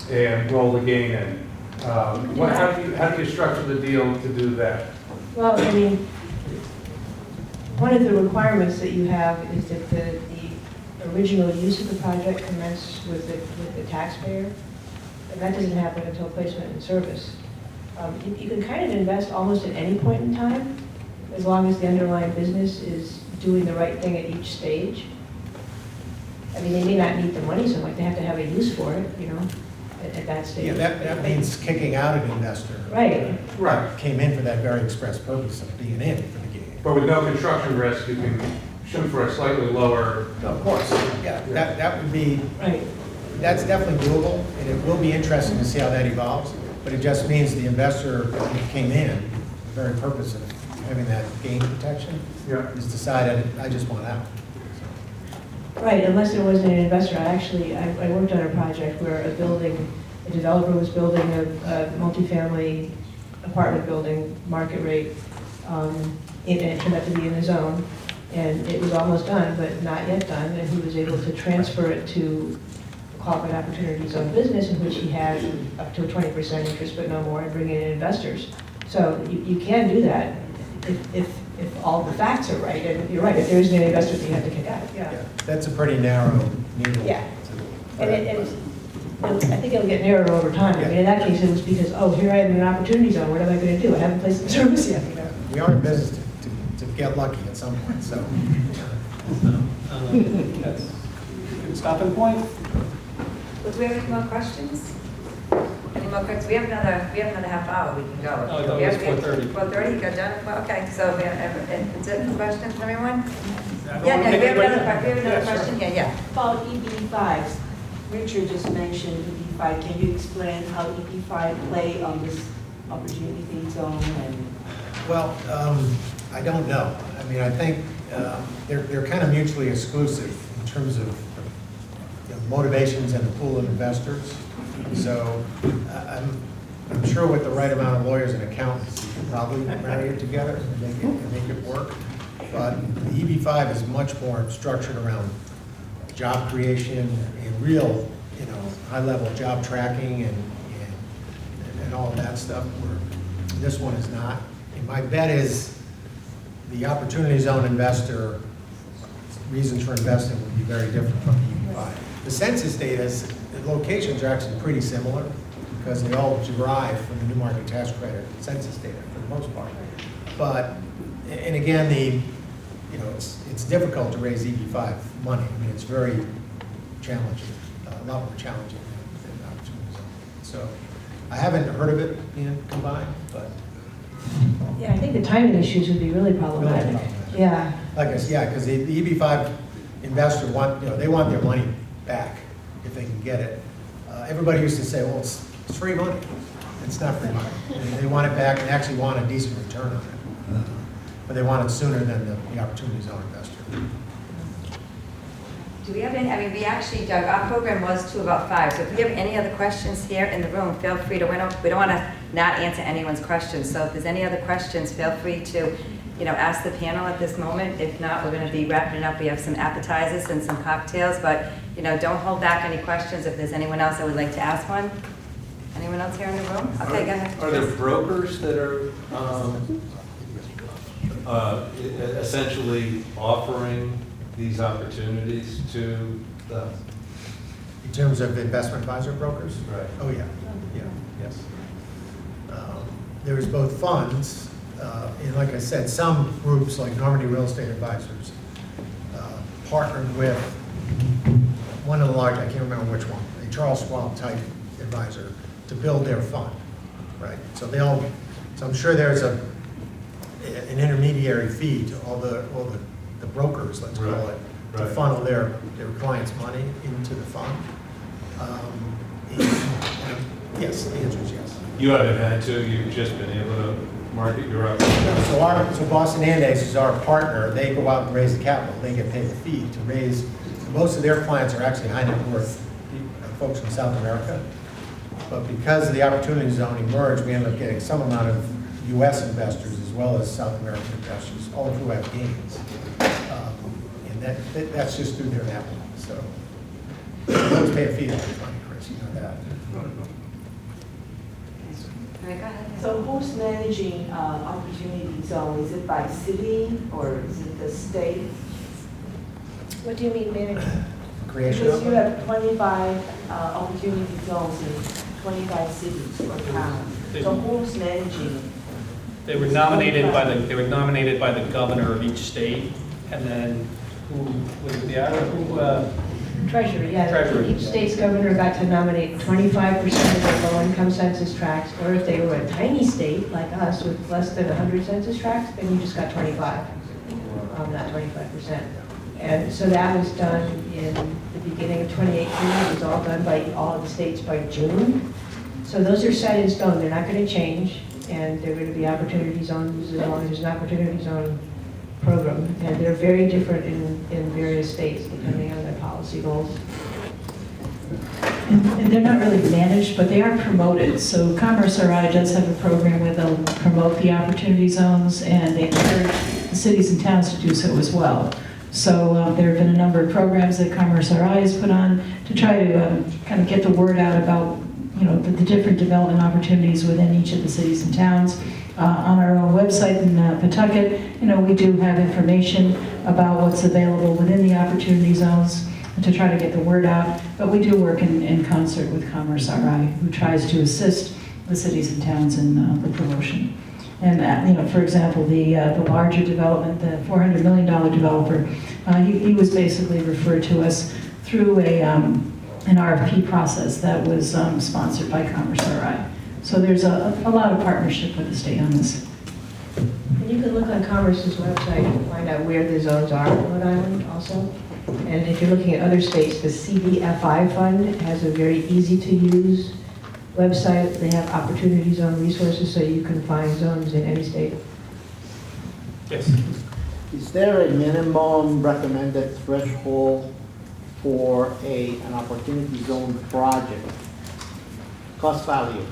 and roll the gain in. How do you structure the deal to do that? Well, I mean, one of the requirements that you have is that the original use of the project commenced with the taxpayer, and that doesn't happen until placement in service. You can kind of invest almost at any point in time, as long as the underlying business is doing the right thing at each stage. I mean, they may not need the money so much, they have to have a use for it, you know, at that stage. Yeah, that means kicking out an investor. Right. Right. Came in for that very express purpose of being in for the game. But with no construction risk, you can shoot for a slightly lower. Of course, yeah, that would be, Right. that's definitely doable, and it will be interesting to see how that evolves, but it just means the investor who came in, the very purpose of having that gain protection, Yeah. is decided, I just want out. Right, unless there wasn't an investor. I worked on a project where a developer was building a multifamily apartment building, market rate, and it turned out to be in the zone, and it was almost done, but not yet done, and he was able to transfer it to qualified opportunity zone business, in which he had up to a 20% interest, but no more, and bring in investors. So you can do that if all the facts are right, and you're right, if there isn't an investor, then you have to kick out, yeah. That's a pretty narrow needle. Yeah. I think it'll get narrower over time. I mean, in that case, it was because, oh, here I am in an opportunity zone, what am I gonna do? I haven't placed in service yet, you know? We are in business to get lucky at some point, so. That's a good stopping point. Well, do we have any more questions? Any more questions? We have another half hour we can go. Oh, I thought it was 4:30. 4:30, you got done? Well, okay, so we have, is it questions from everyone? I Yeah, don't we have think another, anybody- we have another Yeah, sure. question here, yeah. About EB5s, Richard just mentioned EB5. Can you explain how EB5 play on this opportunity zone and? Well, I don't know. I mean, I think they're kind of mutually exclusive in terms of motivations and the pool of investors. So I'm sure with the right amount of lawyers and accountants, you can probably marry it together and make it work. But the EB5 is much more structured around job creation and real, high-level job tracking and all of that stuff, where this one is not. And my bet is the opportunity zone investor, reasons for investing would be very different from the EB5. The census data, the locations are actually pretty similar because they all derive from the new market tax credit census data for the most part. But, and again, it's difficult to raise EB5 money. I mean, it's very challenging, a lot more challenging than the opportunity zone. So I haven't heard of it being combined, but. Yeah, I think the timing issues would be really problematic. Really problematic. Yeah. Like I said, yeah, because the EB5 investor they want their money back if they can get it. Everybody used to say, well, it's free money. It's not free money. They want it back and actually want a decent return on it. But they want it sooner than the opportunity zone investor. Do we have any, I mean, we actually, Doug, our program was to about 5, so if we have any other questions here in the room, feel free to, we don't want to not answer anyone's questions, so if there's any other questions, feel free to, ask the panel at this moment. If not, we're going to be wrapping it up. We have some appetizers and some cocktails, but, don't hold back any questions if there's anyone else that would like to ask one. Anyone else here in the room? Okay, go ahead. Are there brokers that are essentially offering these opportunities to the? In terms of investment advisor brokers? Right. Oh, yeah, yes. There's both funds, and like I said, some groups like Normandy Real Estate Advisors partnered with one of the large, I can't remember which one, a Charles Schwab type advisor to build their fund, right? So I'm sure there's an intermediary fee to all the brokers, let's call it, to funnel their clients' money into the fund. Yes, the answer is yes. You haven't had to, you've just been able to market your opportunities. So Boston Andes is our partner. They go out and raise the capital. They get paid the fee to raise. Most of their clients are actually high net worth folks from South America. But because the opportunity zone emerged, we ended up getting some amount of U.S. investors as well as South American investors, all of who have gains. And that's just through their network. So they always pay a fee to raise money, Chris. You know that. All right, go ahead. So who's managing opportunity zone? Is it by city or is it the state? What do you mean managing? creation Because of you them? have 25 opportunity zones in 25 cities or towns. So who's managing it? They were nominated by the governor of each state, and then who was it, Treasury, yeah. Treasury. Each state's governor got to nominate 25% of their low-income census tracts, or if they were a tiny state like us with less than 100 census tracts, then you just got 25, not 25%. And so that was done in the beginning of 2018. It was all done by all of the states by June. So those are set in stone. They're not going to change, and they're going to be opportunity zones as long as there's an opportunity zone program. And they're very different in various states depending on their policy goals. And they're not really managed, but they are promoted. So Commerce RI does have a program where they'll promote the opportunity zones, and they encourage the cities and towns to do so as well. So there have been a number of programs that Commerce RI has put on to try to kind of get the word out about, you know, the different development opportunities within each of the cities and towns. On our own website in Pawtucket, you know, we do have information about what's available within the opportunity zones to try to get the word out. But we do work in concert with Commerce RI, who tries to assist the cities and towns in the promotion. And you know, for example, the larger development, the $400 million developer, he was basically referred to us through an RFP process that was sponsored by Commerce RI. So there's a lot of partnership with the state on this. And you can look on Commerce's website and find out where the zones are in Rhode Island also. And if you're looking at other states, the CDFI fund has a very easy-to-use website. They have opportunity zone resources, so you can find zones in any state. Yes. Is there a minimum recommended threshold for an opportunity zone project? Cost value,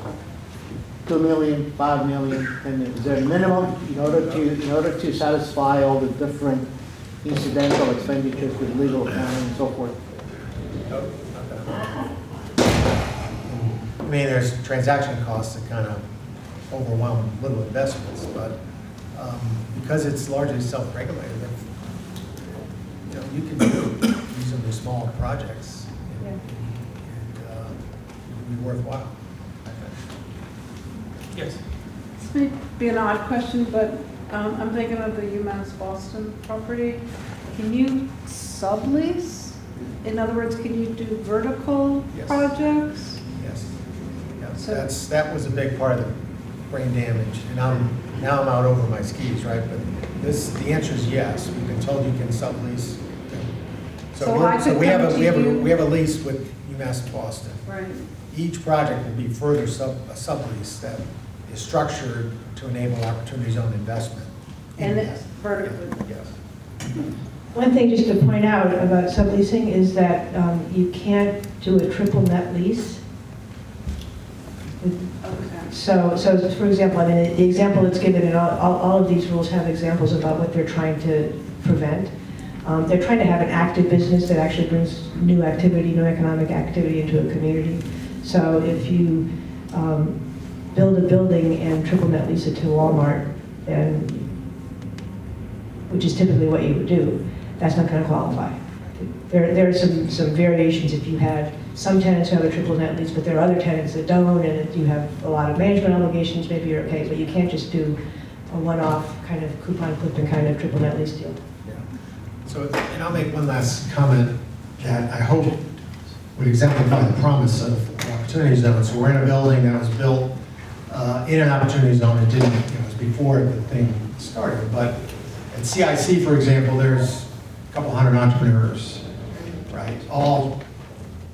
2 million, 5 million, 10 million. Is there a minimum in order to satisfy all the different incidental expenditures with legal accounting and so forth? I mean, there's transaction costs that kind of overwhelm little investments, but because it's largely self-regulated, you know, you can do reasonably small projects and it would be worthwhile. Yes. This may be an odd question, but I'm thinking of the UMass Boston property. Can you sublease? In other words, can you do vertical Yes. projects? Yes. Yeah, So- that was a big part of the brain damage, and now I'm out over my skis, right? But the answer is yes. We've been told you can sublease. So I could we have come to you- we have a lease with UMass Boston. Right. Each project will be further a sublease that is structured to enable opportunity zone investment. And it's vertically. Yes. One thing just to point out about subleasing is that you can't do a triple net lease. So for example, I mean, the example that's given, and all of these rules have examples about what they're trying to prevent. They're trying to have an active business that actually brings new activity, new economic activity into a community. So if you build a building and triple net lease it to Walmart, then, which is typically what you would do, that's not going to qualify. There are some variations if you had some tenants who have a triple net lease, but there are other tenants that don't, and if you have a lot of management obligations, maybe you're okay, but you can't just do a one-off kind of coupon clipping kind of triple net lease deal. Yeah. So, and I'll make one last comment that I hope would exemplify the promise of opportunity zones. So we're in a building that was built in an opportunity zone. It didn't, it was before the thing started. But at CIC, for example, there's a couple hundred entrepreneurs, right? All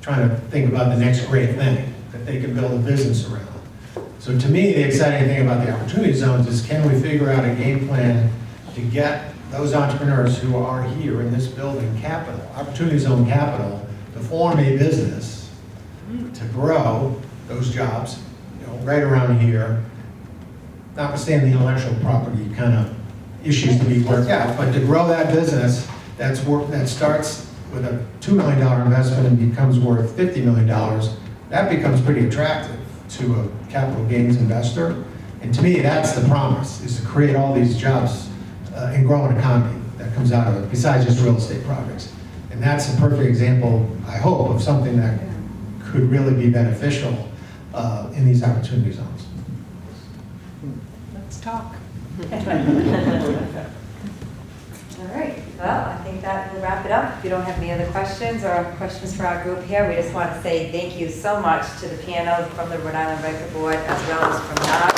trying to think about the next great thing that they can build a business around. So to me, the exciting thing about the opportunity zones is, can we figure out a game plan to get those entrepreneurs who are here in this building capital, opportunity zone capital, to form a business, to grow those jobs, you know, right around here, notwithstanding the intellectual property kind of issues to be worked out, but to grow that business that starts with a $2 million investment and becomes worth $50 million, that becomes pretty attractive to a capital gains investor. And to me, that's the promise, is to create all these jobs and grow an economy that comes out of it, besides just real estate projects. And that's a perfect example, I hope, of something that could really be beneficial in these opportunity zones. Let's talk. All right, well, I think that will wrap it up. If you don't have any other questions or questions for our group here, we just want to say thank you so much to the panel from the Rhode Island RICABOR as well as from NAR.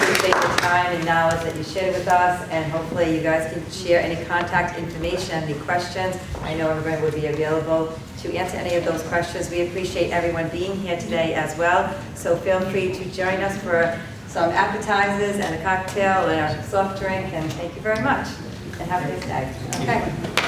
Appreciate the time and knowledge that you shared with us, and hopefully you guys can share any contact information, any questions. I know everybody will be available to answer any of those questions. We appreciate everyone being here today as well, so feel free to join us for some appetizers and a cocktail and a soft drink, and thank you very much, and have a nice day. Okay.